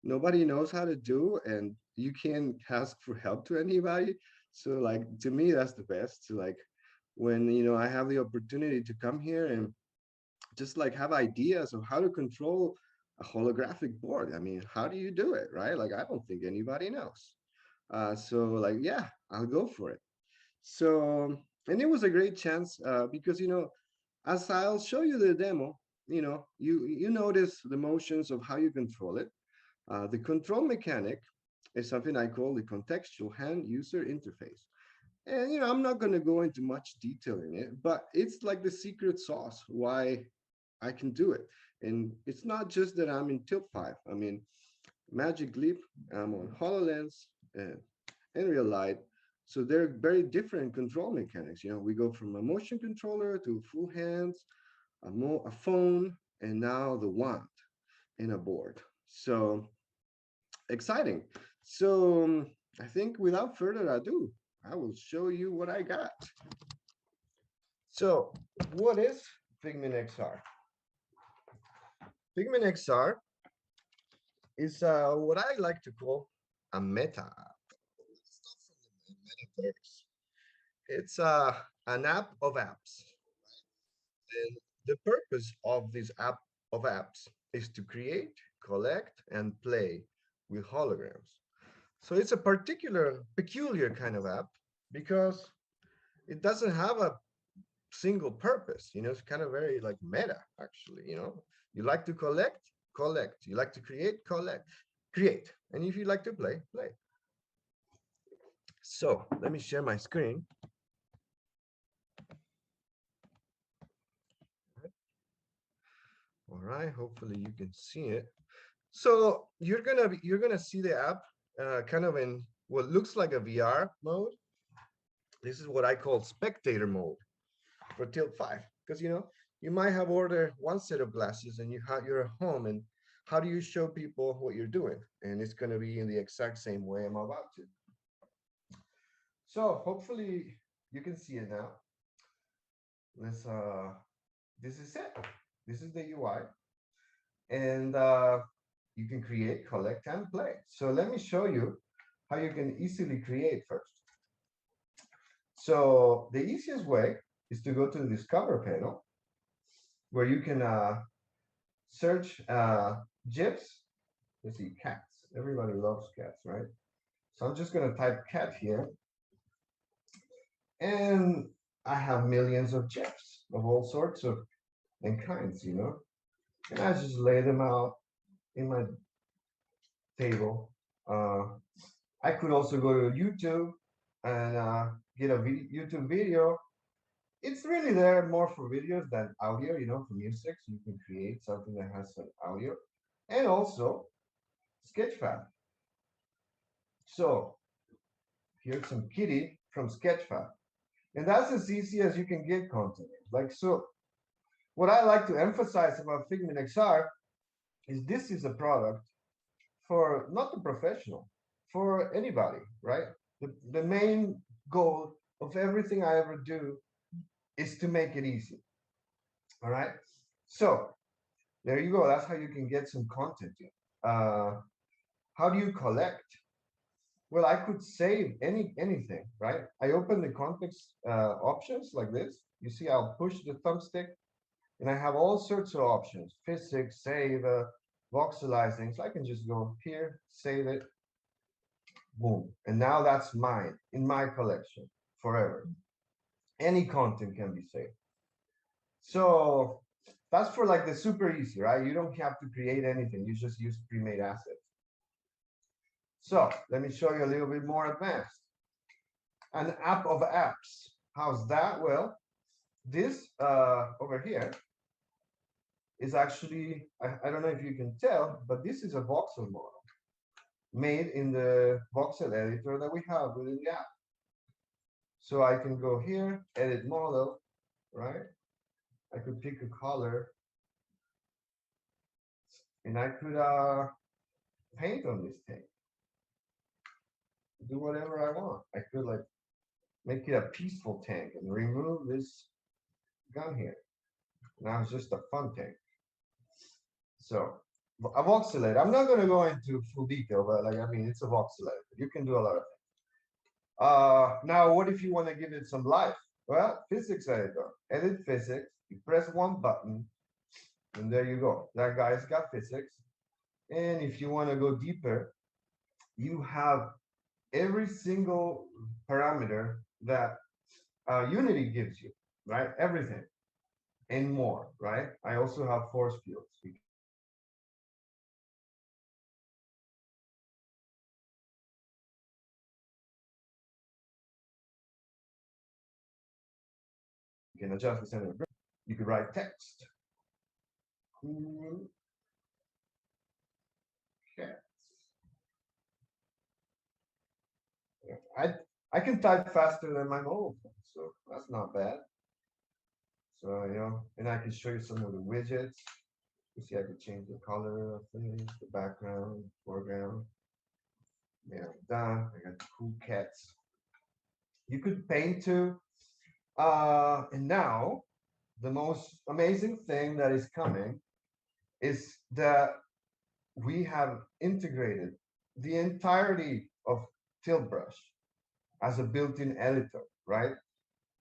nobody knows how to do, and you can't ask for help to anybody. So like, to me, that's the best. To like, when I have the opportunity to come here and just like have ideas of how to control a holographic board. I mean, how do you do it, right? Like, I don't think anybody knows. So like, yeah, I'll go for it. So, and it was a great chance, because as I'll show you the demo, you notice the motions of how you control it. The control mechanic is something I call the contextual hand user interface. And I'm not going to go into much detail in it, but it's like the secret sauce why I can do it. And it's not just that I'm in Tilt 5. I mean, Magic Leap, I'm on HoloLens and Real Light. So they're very different control mechanics. We go from a motion controller to full hands, a phone, and now the wand in a board. So exciting. So I think without further ado, I will show you what I got. So what is Figmin XR? Figmin XR is what I like to call a meta app. It's not from the metaverse. It's an app of apps. And the purpose of this app of apps is to create, collect, and play with holograms. So it's a peculiar kind of app, because it doesn't have a single purpose. It's kind of very like meta, actually. You like to collect, collect. You like to create, create. And if you like to play, play. So let me share my screen. All right, hopefully you can see it. So you're gonna see the app kind of in what looks like a VR mode. This is what I call spectator mode for Tilt 5, because you might have ordered one set of glasses and you're at home, and how do you show people what you're doing? And it's going to be in the exact same way I'm about to. So hopefully you can see it now. Let's this is it. This is the UI, and you can create, collect, and play. So let me show you how you can easily create first. So the easiest way is to go to the Discover panel, where you can search GIFs. Let's see, cats. Everybody loves cats, right? So I'm just going to type cat here. And I have millions of GIFs of all sorts of and kinds, And I just lay them out in my table. I could also go to YouTube and get a YouTube video. It's really there more for videos than audio, for music. So you can create something that has some audio, and also Sketchfab. So here's some kitty from Sketchfab, and that's as easy as you can get content. Like, so what I like to emphasize about Figmin XR is this is a product for not the professional, for anybody, right? The main goal of everything I ever do is to make it easy. All right. So there you go. That's how you can get some content. How do you collect? Well, I could save anything, right? I open the context options like this. You see, I'll push the thumbstick, and I have all sorts of options: physics, save, voxelizing. So I can just go here, save it, boom. And now that's mine in my collection forever. Any content can be saved. So that's for like the super easy, right? You don't have to create anything. You just use pre-made assets. So let me show you a little bit more advanced. An app of apps. How's that? Well, this over here is actually, I don't know if you can tell, but this is a voxel model made in the voxel editor that we have within the app. So I can go here, edit model, right? I could pick a color and I could paint on this thing. Do whatever I want. I could like make it a peaceful tank and remove this gun here. Now it's just a fun tank. So a voxelator. I'm not going to go into full detail, but like, I mean, it's a voxelator. You can do a lot of things. Now, what if you want to give it some life? Well, physics editor, edit physics. You press one button, and there you go. That guy's got physics. And if you want to go deeper, you have every single parameter that Unity gives you, right? Everything and more, right? I also have force fields. You can adjust the center of gravity. You could write text. Cool cats. Yeah, I can type faster than my mobile phone, so that's not bad. So, you know, and I can show you some of the widgets. You see, I could change the color of things, the background, foreground. Yeah, done. I got the cool cats. You could paint too. And now the most amazing thing that is coming is that we have integrated the entirety of Tilt Brush as a built-in editor, right?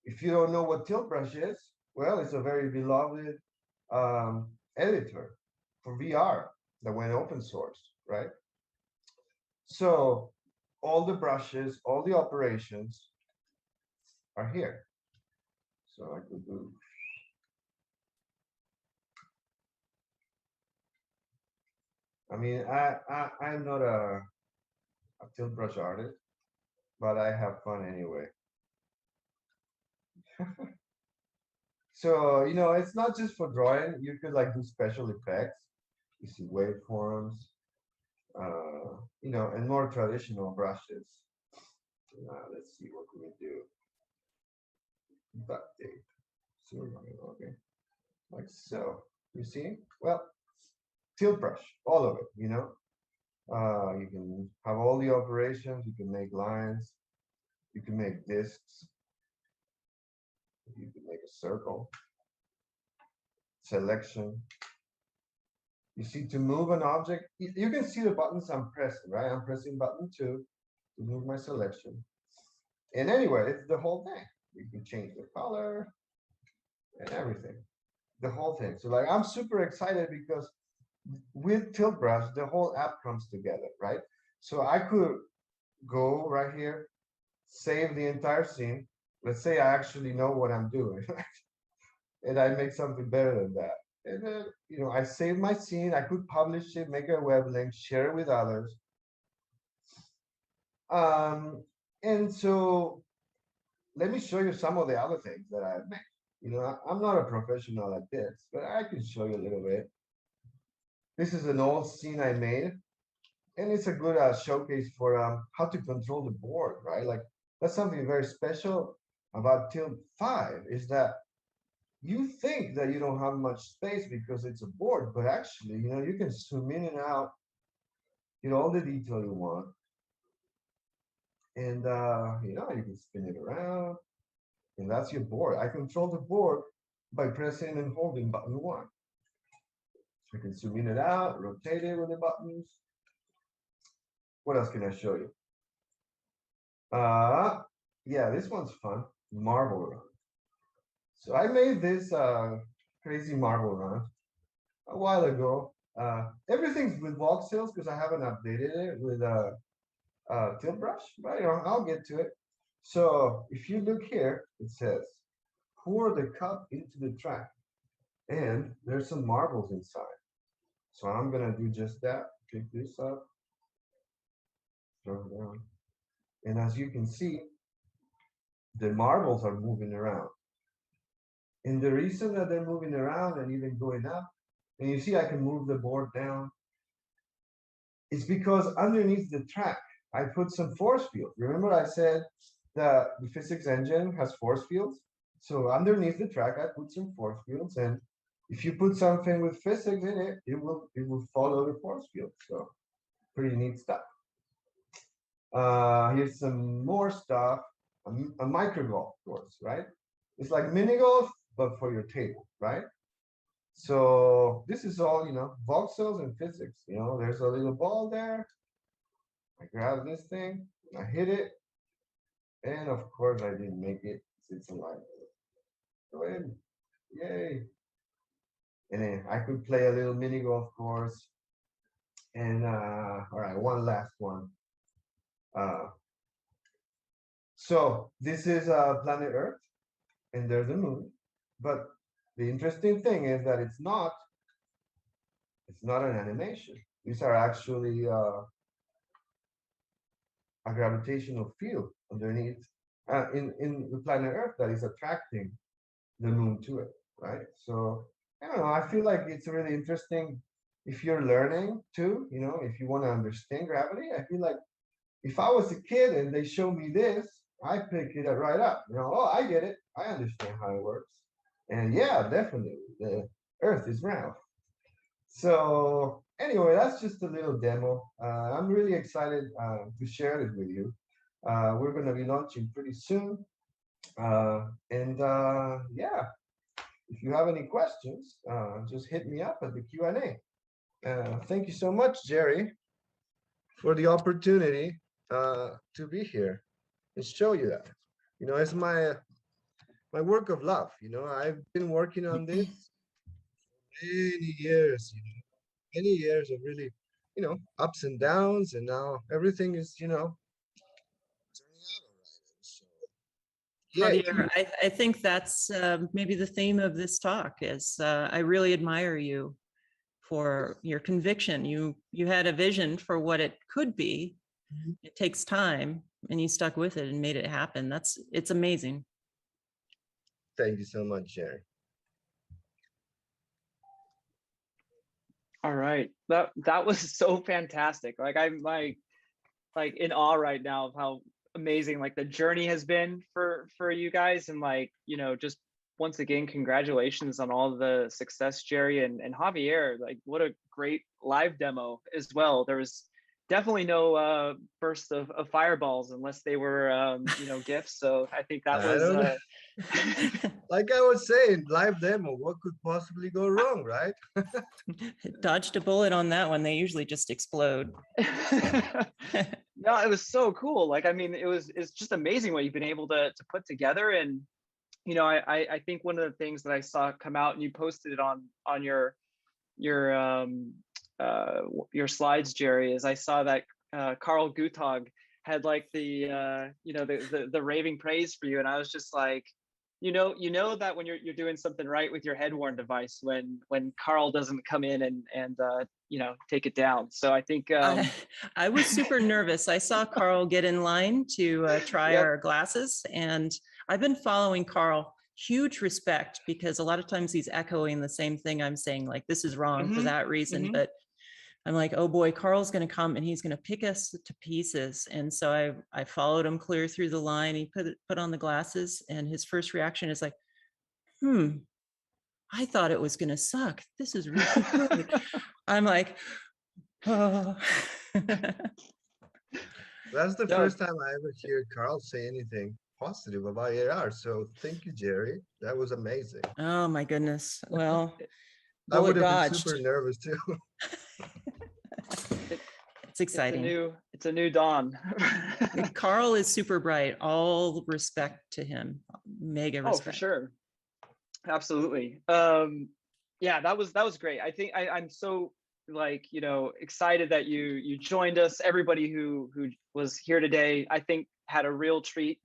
If you don't know what Tilt Brush is, well, it's a very beloved editor for VR that went open source, right? So all the brushes, all the operations are here. So I could do. I mean, I'm not a Tilt Brush artist, but I have fun anyway. So, you know, it's not just for drawing. You could like do special effects. You see waveforms, you know, and more traditional brushes. Let's see, what can we do? Duct tape. Okay, like so. You see? Well, Tilt Brush, all of it, you know. You can have all the operations. You can make lines. You can make discs. You can make a circle. Selection. You see, to move an object, you can see the buttons I'm pressing, right? I'm pressing button 2 to move my selection. And anyway, it's the whole thing. You can change the color and everything. The whole thing. So like, I'm super excited because with Tilt Brush, the whole app comes together, right? So I could go right here, save the entire scene. Let's say I actually know what I'm doing, and I make something better than that. And then, you know, I save my scene. I could publish it, make a web link, share it with others. And so let me show you some of the other things that I've made. You know, I'm not a professional at this, but I can show you a little bit. This is an old scene I made, and it's a good showcase for how to control the board, right? Like, that's something very special about Tilt 5 is that you think that you don't have much space because it's a board, but actually, you know, you can zoom in and out, get all the detail you want. And, you know, you can spin it around, and that's your board. I control the board by pressing and holding button 1. So I can zoom in and out, rotate it with the buttons. What else can I show you? Yeah, this one's fun. Marble run. So I made this crazy marble run a while ago. Everything's with voxels because I haven't updated it with tilt brush, but I'll get to it. So if you look here, it says pour the cup into the track, and there's some marbles inside. So I'm gonna do just that. Pick this up, throw it down, and as you can see, the marbles are moving around. And the reason that they're moving around and even going up, and you see I can move the board down, is because underneath the track, I put some force field. Remember I said that the physics engine has force fields? So underneath the track, I put some force fields, and if you put something with physics in it, it will follow the force field. So pretty neat stuff. Here's some more stuff. A micro golf course, right? It's like mini golf, but for your table, right? So this is all, voxels and physics. There's a little ball there. I grab this thing, I hit it, and of course I didn't make it. It's alive. Go in, yay! And then I could play a little mini golf course. And all right, one last one. So this is planet Earth, and there's a moon. But the interesting thing is that it's not an animation. These are actually a gravitational field underneath in the planet Earth that is attracting the moon to it, right? So I don't know. I feel like it's really interesting if you're learning too. If you want to understand gravity, I feel like if I was a kid and they show me this, I pick it right up. Oh, I get it. I understand how it works. And yeah, definitely, the Earth is round. So anyway, that's just a little demo. I'm really excited to share it with you. We're going to be launching pretty soon. Yeah, if you have any questions, just hit me up at the Q&A. Thank you so much, Jeri, for the opportunity to be here and show you that. It's my work of love. I've been working on this many years, many years of really, ups and downs, and now everything is, turning out all right. So, yay. Javier, I think that's maybe the theme of this talk is I really admire you for your conviction. You had a vision for what it could be. It takes time, and you stuck with it and made it happen. It's amazing. Thank you so much, Jeri. All right, that was so fantastic. Like I'm like in awe right now of how amazing like the journey has been for you guys, and just once again, congratulations on all the success, Jeri and Javier. Like what a great live demo as well. There was definitely no burst of fireballs unless they were gifts. So I think that was like I was saying, live demo, what could possibly go wrong, right? Dodged a bullet on that one. They usually just explode. No, it was so cool. Like, I mean, it's just amazing what you've been able to put together. And I think one of the things that I saw come out, and you posted it on your slides, Jeri, is I saw that Carl Guttag had like the raving praise for you, and I was just like, that when you're doing something right with your head-worn device, when Carl doesn't come in and take it down. So I think I was super nervous. I saw Carl get in line to try our glasses, and I've been following Carl. Huge respect, because a lot of times he's echoing the same thing I'm saying, like this is wrong for that reason. But I'm like, oh boy, Carl's going to come and he's going to pick us to pieces. And so I followed him clear through the line. He put on the glasses, and his first reaction is like, I thought it was going to suck. This is really good. I'm like, oh. That's the first time I ever hear Carl say anything positive about AR. So thank you, Jeri. That was amazing. Oh my goodness. Well, I would have dodged. been super nervous too. It's exciting. It's a new dawn. Carl is super bright. All respect to him. Mega respect. Oh, for sure. Absolutely. Yeah, that was great. I think I'm so like, you know, excited that you joined us. Everybody who was here today, I think, had a real treat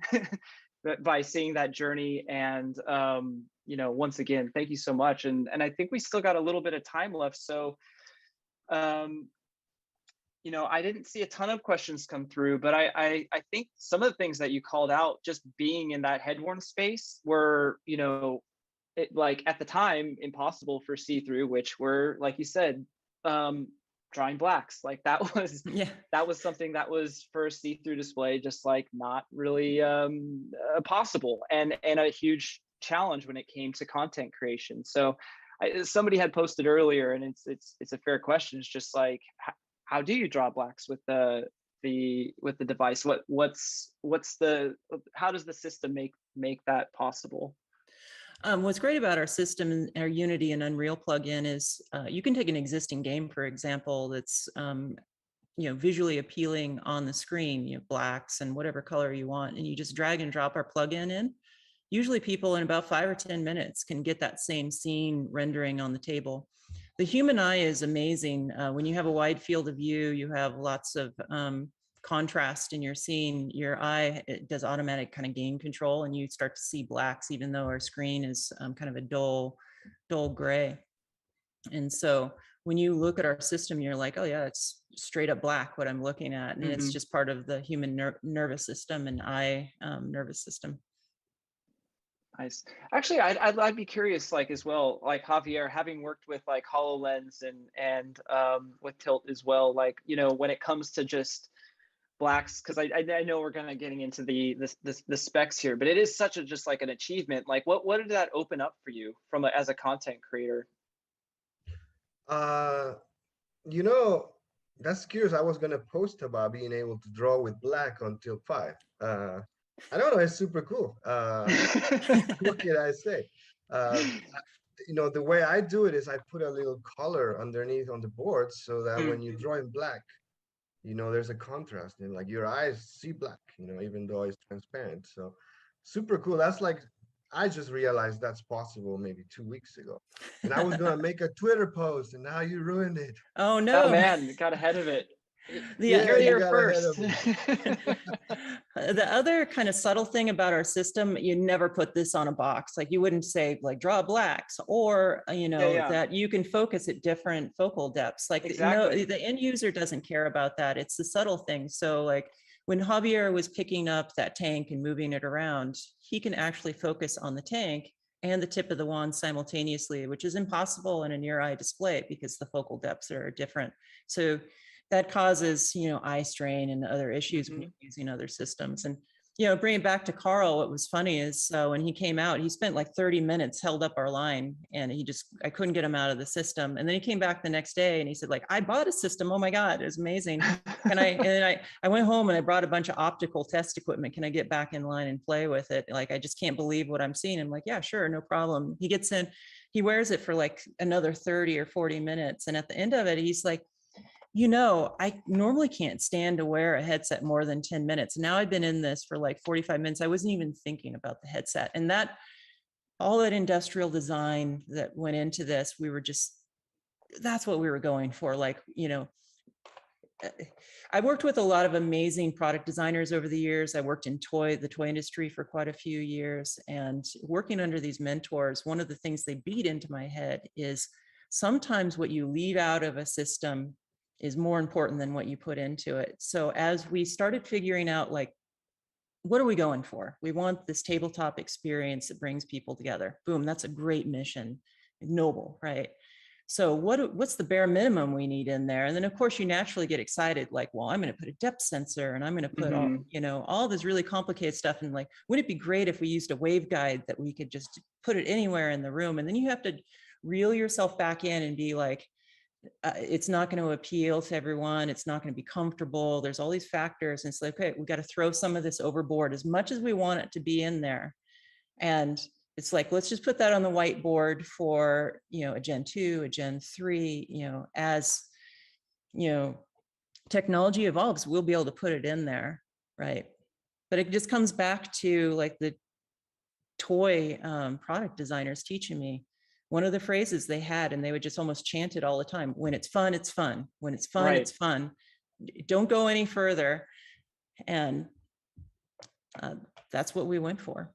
by seeing that journey. And you know, once again, thank you so much. And I think we still got a little bit of time left. So you know, I didn't see a ton of questions come through, but I think some of the things that you called out, just being in that head-worn space, were, you know, like at the time impossible for see-through, which were, like you said, drawing blacks. Like that was something that was for a see-through display, just like not really possible, and a huge challenge when it came to content creation. So somebody had posted earlier, and it's a fair question. It's just like, how do you draw blacks with the device? How does the system make that possible? What's great about our system and our Unity and Unreal plugin is you can take an existing game, for example, that's you know, visually appealing on the screen, you know, blacks and whatever color you want, and you just drag and drop our plugin in. Usually people in about 5 or 10 minutes can get that same scene rendering on the table. The human eye is amazing. When you have a wide field of view, you have lots of contrast in your scene. Your eye, it does automatic kind of gain control, and you start to see blacks, even though our screen is kind of a dull gray. And so when you look at our system, you're like, oh yeah, it's straight up black what I'm looking at. And it's just part of the human nervous system and eye nervous system. Nice. Actually, I'd be curious, like, as well, like Javier, having worked with like HoloLens and with Tilt as well, like, you know, when it comes to just blacks, because I know we're kind of getting into the specs here, but it is such a just like an achievement. Like, what did that open up for you from as a content creator? You know, that's curious. I was gonna post about being able to draw with black on Tilt 5. I don't know, it's super cool. What can I say? You know, the way I do it is I put a little color underneath on the board so that when you draw in black, you know, there's a contrast and like your eyes see black, you know, even though it's transparent. So super cool. That's like, I just realized that's possible maybe 2 weeks ago. And I was gonna make a Twitter post and now you ruined it. Oh no. Oh man, you got ahead of it. Yeah, You're you here got first. The other kind of subtle thing about our system, you never put this on a box. Like you wouldn't say like draw blacks, or you know, that you can focus at different focal depths. Like no, the end user doesn't care about that. It's the subtle things. So like when Javier was picking up that tank and moving it around, he can actually focus on the tank and the tip of the wand simultaneously, which is impossible in a near eye display because the focal depths are different. So that causes, you know, eye strain and other issues when you're using other systems. And, you know, bring it back to Carl, what was funny is when he came out, he spent like 30 minutes held up our line, and I couldn't get him out of the system. And then he came back the next day and he said like, I bought a system. Oh my God, it was amazing. And then I went home and I brought a bunch of optical test equipment. Can I get back in line and play with it? Like, I just can't believe what I'm seeing. I'm like, yeah, sure. No problem. He gets in, he wears it for like another 30 or 40 minutes. And at the end of it, he's like, you know, I normally can't stand to wear a headset more than 10 minutes. Now I've been in this for like 45 minutes. I wasn't even thinking about the headset. And that, all that industrial design that went into this, that's what we were going for. Like, you know, I worked with a lot of amazing product designers over the years. I worked in the toy industry for quite a few years, and working under these mentors, one of the things they beat into my head is sometimes what you leave out of a system is more important than what you put into it. So as we started figuring out, like, what are we going for? We want this tabletop experience that brings people together. Boom, that's a great mission, noble, right? So what's the bare minimum we need in there? And then of course you naturally get excited, like, well, I'm going to put a depth sensor and I'm going to put all, you know, all this really complicated stuff. And like, would it be great if we used a waveguide that we could just put it anywhere in the room? And then you have to reel yourself back in and be like, it's not going to appeal to everyone. It's not going to be comfortable. There's all these factors. And it's like, okay, we got to throw some of this overboard as much as we want it to be in there. And it's like, let's just put that on the whiteboard for, you know, a Gen 2, a Gen 3, you know, as, you know, technology evolves, we'll be able to put it in there. Right. But it just comes back to like the toy product designers teaching me, one of the phrases they had, and they would just almost chant it all the time. When it's fun, it's fun. When it's fun, it's fun. Don't go any further. And that's what we went for.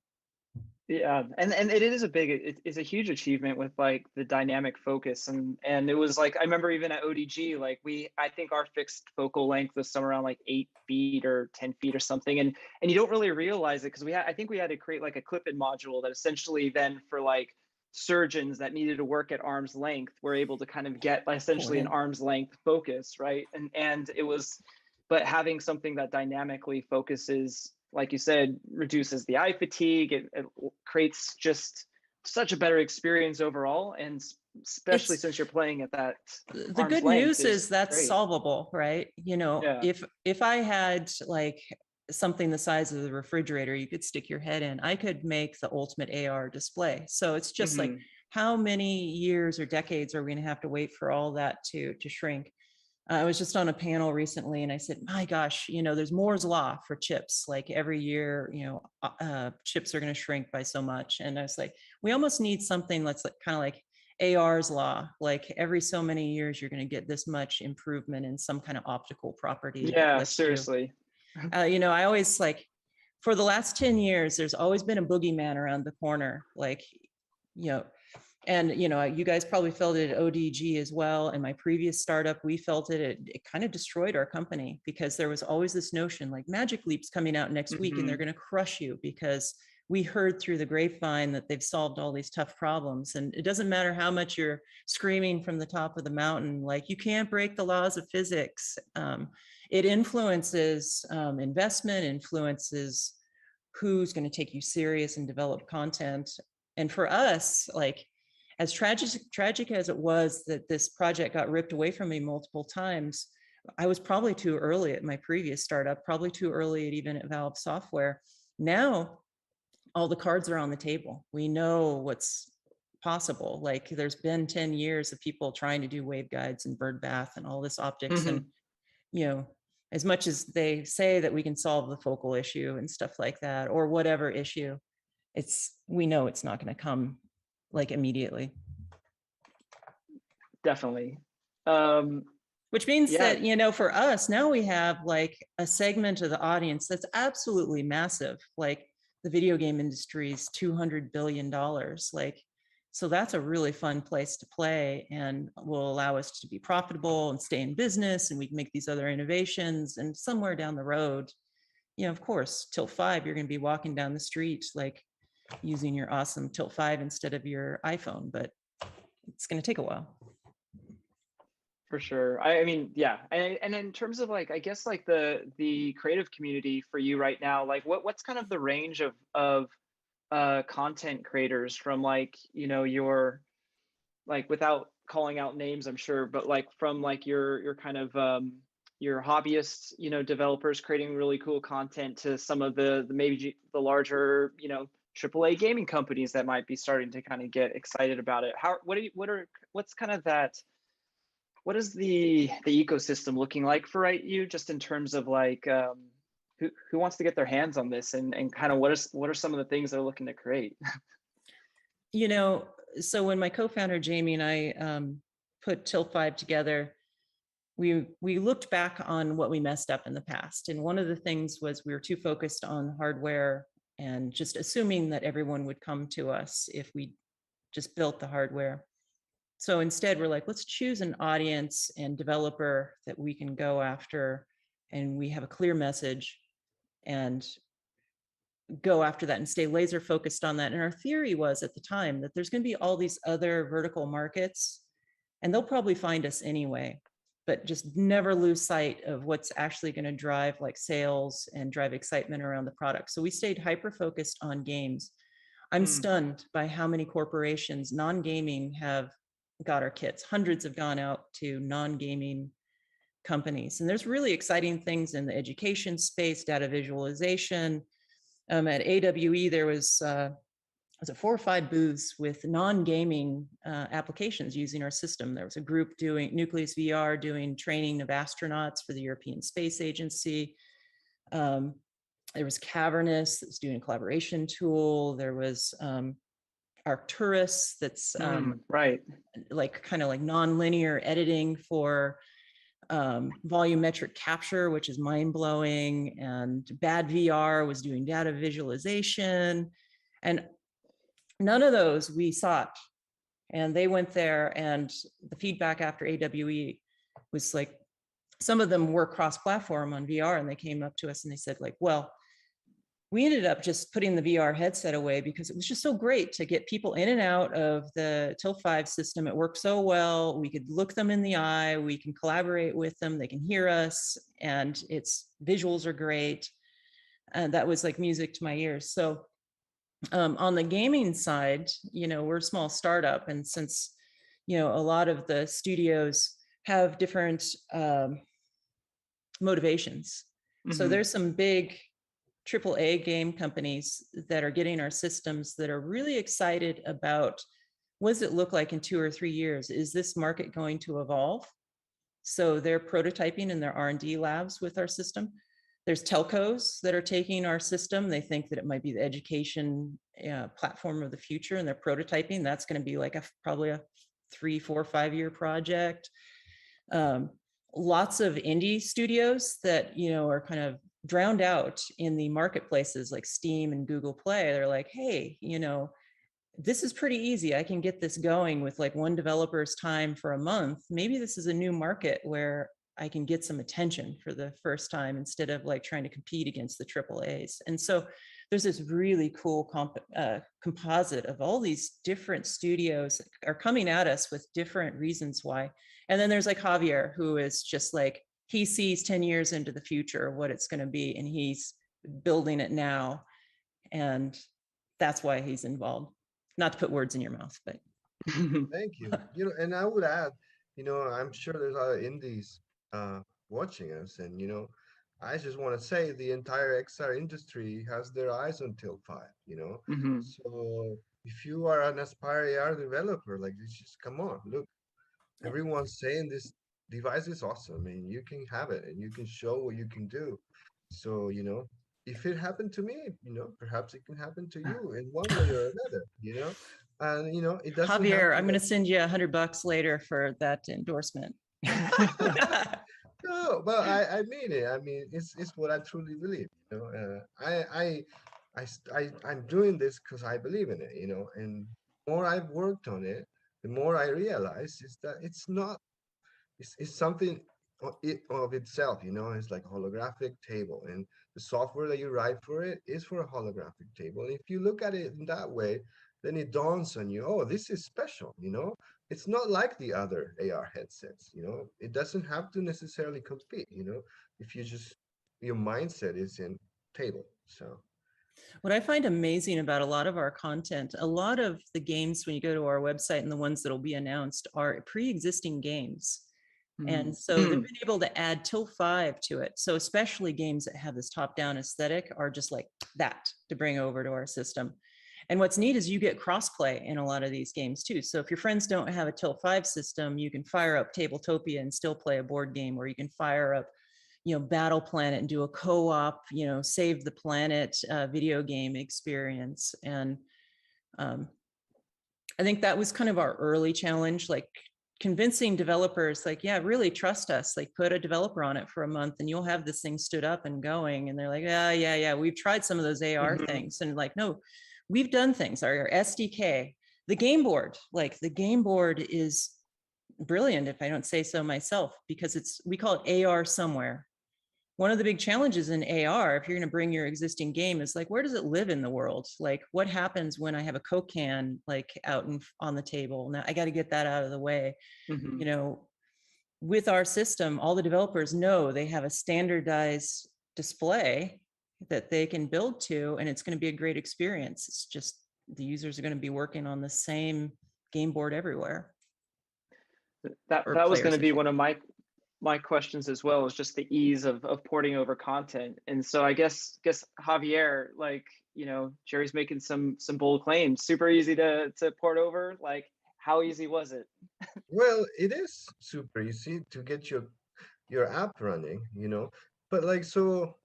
Yeah, and it is it's a huge achievement with like the dynamic focus, and it was like I remember even at ODG, like I think our fixed focal length was somewhere around like 8 feet or 10 feet or something, and you don't really realize it because I think we had to create like a clip-in module that essentially then for like surgeons that needed to work at arm's length were able to kind of get essentially an arm's length focus, right? And it was, but having something that dynamically focuses, like you said, reduces the eye fatigue. It creates just such a better experience overall, and especially since you're playing at that. The good news is that's great. solvable, right? You know, Yeah. if I had like something the size of the refrigerator you could stick your head in, I could make the ultimate AR display. So it's just like, how many years or decades are we going to have to wait for all that to shrink? I was just on a panel recently and I said, my gosh, you know, there's Moore's law for chips. Like every year, you know, chips are going to shrink by so much. And I was like, we almost need something that's like kind of like AR's law. Like every so many years, you're going to get this much improvement in some kind of optical property. Yeah, seriously. You know, I always like, for the last 10 years, there's always been a boogeyman around the corner. Like, you know, and, you know, you guys probably felt it at ODG as well. And my previous startup, we felt it. It kind of destroyed our company because there was always this notion like Magic Leap's coming out next week and they're going to crush you, because we heard through the grapevine that they've solved all these tough problems. And it doesn't matter how much you're screaming from the top of the mountain, like you can't break the laws of physics. It influences investment, influences who's going to take you serious and develop content. And for us, like, as tragic as it was that this project got ripped away from me multiple times, I was probably too early at my previous startup, probably too early even at Valve Software. Now, all the cards are on the table. We know what's possible. Like there's been 10 years of people trying to do waveguides and birdbath and all this optics. And, you know, as much as they say that we can solve the focal issue and stuff like that, or whatever issue, we know it's not going to come like immediately. Definitely. Which means that, you know, for us now we have like a segment of the audience that's absolutely massive. Like the video game industry is $200 billion. Like, so that's a really fun place to play and will allow us to be profitable and stay in business, and we can make these other innovations. And somewhere down the road, you know, of course, Tilt 5, you're going to be walking down the street like using your awesome Tilt 5 instead of your iPhone, but it's going to take a while. For sure. I mean, yeah. And in terms of like, I guess like the creative community for you right now, like what's kind of the range of content creators from like, you know, your, like without calling out names, I'm sure, but like from like your kind of your hobbyists, you know, developers creating really cool content to some of the maybe the larger, you know, AAA gaming companies that might be starting to kind of get excited about it. What's kind of that, what is the ecosystem looking like for you, just in terms of like who wants to get their hands on this, and kind of what are some of the things they're looking to create? You know, so when my co-founder Jamie and I put Tilt 5 together, we looked back on what we messed up in the past. And one of the things was we were too focused on hardware and just assuming that everyone would come to us if we just built the hardware. So instead, we're like, let's choose an audience and developer that we can go after, and we have a clear message and go after that and stay laser focused on that. And our theory was at the time that there's going to be all these other vertical markets, and they'll probably find us anyway, but just never lose sight of what's actually going to drive like sales and drive excitement around the product. So we stayed hyper focused on games. I'm stunned by how many corporations, non-gaming, have got our kits. Hundreds have gone out to non-gaming companies. And there's really exciting things in the education space, data visualization. At AWE, there was 4 or 5 booths with non-gaming applications using our system. There was a group doing Nucleus VR, doing training of astronauts for the European Space Agency. There was Cavernous that was doing a collaboration tool. There was Arcturus that's right. like kind of like non-linear editing for volumetric capture, which is mind-blowing, and Bad VR was doing data visualization, and none of those we sought. And they went there, and the feedback after AWE was like, some of them were cross-platform on VR, and they came up to us and they said like, well, we ended up just putting the VR headset away because it was just so great to get people in and out of the Till 5 system. It worked so well. We could look them in the eye. We can collaborate with them. They can hear us, and its visuals are great. And that was like music to my ears. So on the gaming side, we're a small startup. And since, a lot of the studios have different motivations. So there's some big AAA game companies that are getting our systems that are really excited about what does it look like in 2 or 3 years? Is this market going to evolve? So they're prototyping in their R&D labs with our system. There's telcos that are taking our system. They think that it might be the education platform of the future, and they're prototyping. That's going to be like probably a 3, 4, 5-year project. Lots of indie studios that, are kind of drowned out in the marketplaces like Steam and Google Play. They're like, hey, this is pretty easy. I can get this going with like one developer's time for a month. Maybe this is a new market where I can get some attention for the first time instead of like trying to compete against the AAAs. And so there's this really cool composite of all these different studios are coming at us with different reasons why. And then there's like Javier, who is just like, he sees 10 years into the future what it's going to be, and he's building it now. And that's why he's involved. Not to put words in your mouth, but. Thank you. And I would add, I'm sure there's a lot of indies watching us, and I just want to say the entire XR industry has their eyes on Till 5, So if you are an aspiring AR developer, like this, just come on, look, everyone's saying this device is awesome, and you can have it and you can show what you can do. So, if it happened to me, perhaps it can happen to you in one way or another, and it doesn't have Javier, to I'm going to send you $100 later for that endorsement. No, but I mean it. I mean, it's what I truly believe. I'm doing this because I believe in it. And the more I've worked on it, the more I realize is that it's not. It's something of itself. It's like a holographic table, and the software that you write for it is for a holographic table. And if you look at it in that way, then it dawns on you, oh, this is special. It's not like the other AR headsets. It doesn't have to necessarily compete. If you just your mindset is in table. So what I find amazing about a lot of our content, a lot of the games when you go to our website and the ones that will be announced are pre-existing games. And so they've been able to add Till 5 to it. So especially games that have this top-down aesthetic are just like that to bring over to our system. And what's neat is you get crossplay in a lot of these games too. So if your friends don't have a Till 5 system, you can fire up Tabletopia and still play a board game, or you can fire up, Battle Planet and do a co-op, Save the Planet video game experience. And I think that was kind of our early challenge, like convincing developers, like, yeah, really trust us, like put a developer on it for a month and you'll have this thing stood up and going. And they're like, yeah, we've tried some of those AR things. And like, no, we've done things. Our SDK, the game board, like the game board is brilliant, if I don't say so myself, because we call it AR somewhere. One of the big challenges in AR, if you're going to bring your existing game, is like, where does it live in the world? Like, what happens when I have a Coke can like out on the table? Now I got to get that out of the way. With our system, all the developers know they have a standardized display that they can build to, and it's going to be a great experience. It's just the users are going to be working on the same game board everywhere. That was going to be one of my questions as well, is just the ease of porting over content. And so I guess Javier, like, Jeri's making some bold claims, super easy to port over. Like, how easy was it? Well, it is super easy to get your app running, but like, so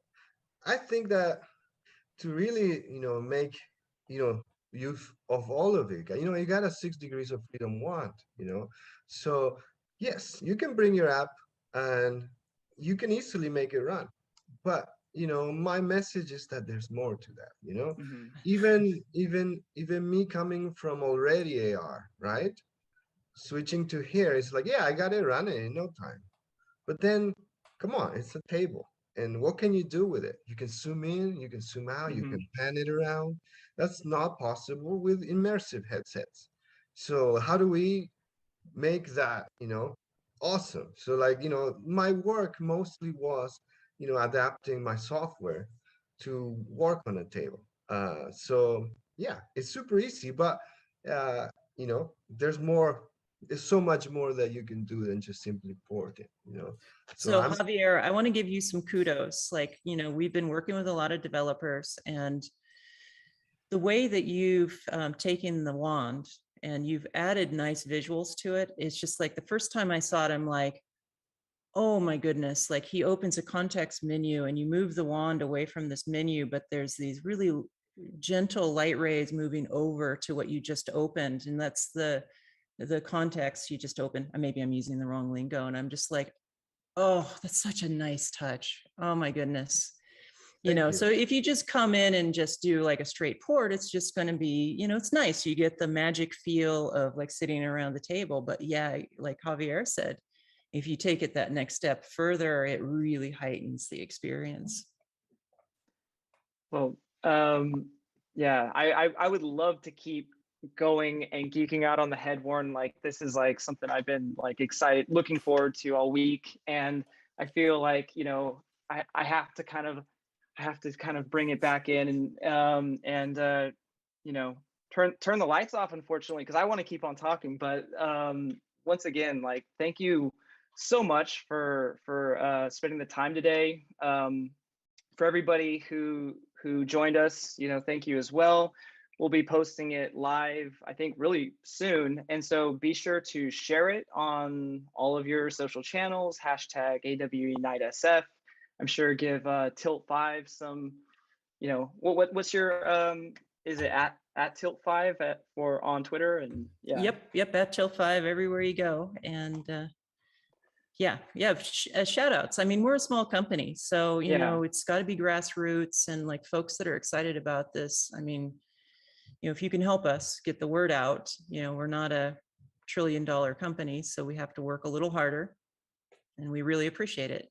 I think that to really, make, use of all of it. You know, you got a 6 degrees of freedom wand, you know. So yes, you can bring your app and you can easily make it run. But you know, my message is that there's more to that, you know. Mhm. Even me coming from already AR, right? Switching to here, it's like, yeah, I got it running in no time. But then, come on, it's a table. And what can you do with it? You can zoom in, you can zoom out, you Mhm. can pan it around. That's not possible with immersive headsets. So how do we make that, you know, awesome? So like, you know, my work mostly was, you know, adapting my software to work on a table. So yeah, it's super easy, but you know, there's so much more that you can do than just simply port it, you know. So So I'm Javier, I want to give you some kudos. Like, you know, we've been working with a lot of developers, and the way that you've taken the wand and you've added nice visuals to it, it's just like the first time I saw it, I'm like, oh my goodness, like he opens a context menu and you move the wand away from this menu, but there's these really gentle light rays moving over to what you just opened. And that's the context you just opened. Maybe I'm using the wrong lingo, and I'm just like, oh, that's such a nice touch. Oh my goodness. You Thank know, you. so if you just come in and just do like a straight port, it's just going to be, you know, it's nice. You get the magic feel of like sitting around the table. But yeah, like Javier said, if you take it that next step further, it really heightens the experience. Well, yeah, I would love to keep going and geeking out on the head worn. Like this is like something I've been like excited, looking forward to all week. And I feel like, you know, I have to kind of bring it back in and you know, turn the lights off, unfortunately, because I want to keep on talking. But once again, like thank you so much for spending the time today. For everybody who joined us, you know, thank you as well. We'll be posting it live, I think, really soon. And so be sure to share it on all of your social channels, hashtag AWE Nite SF. I'm sure give Tilt5 some, you know, what's your is it at Tilt5 for on Twitter? And yeah. Yep, at Till5 everywhere you go. And yeah, shout outs. I mean, we're a small company, so you Yeah. know, it's got to be grassroots and like folks that are excited about this. I mean, you know, if you can help us get the word out, you know, we're not a $1 trillion company, so we have to work a little harder, and we really appreciate it.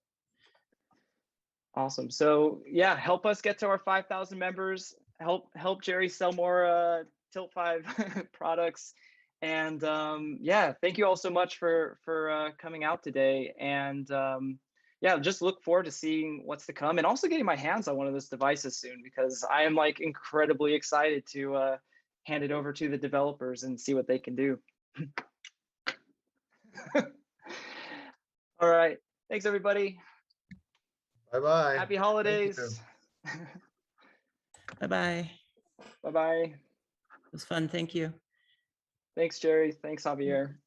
Awesome. So yeah, help us get to our 5,000 members. Help Jeri sell more Tilt5 products. And yeah, thank you all so much for coming out today. And yeah, just look forward to seeing what's to come, and also getting my hands on one of those devices soon, because I am like incredibly excited to hand it over to the developers and see what they can do. All right. Thanks, everybody. Bye-bye. Happy Thank you. holidays. Bye-bye. Bye-bye. It was fun. Thank you. Thanks, Jeri. Thanks, Javier.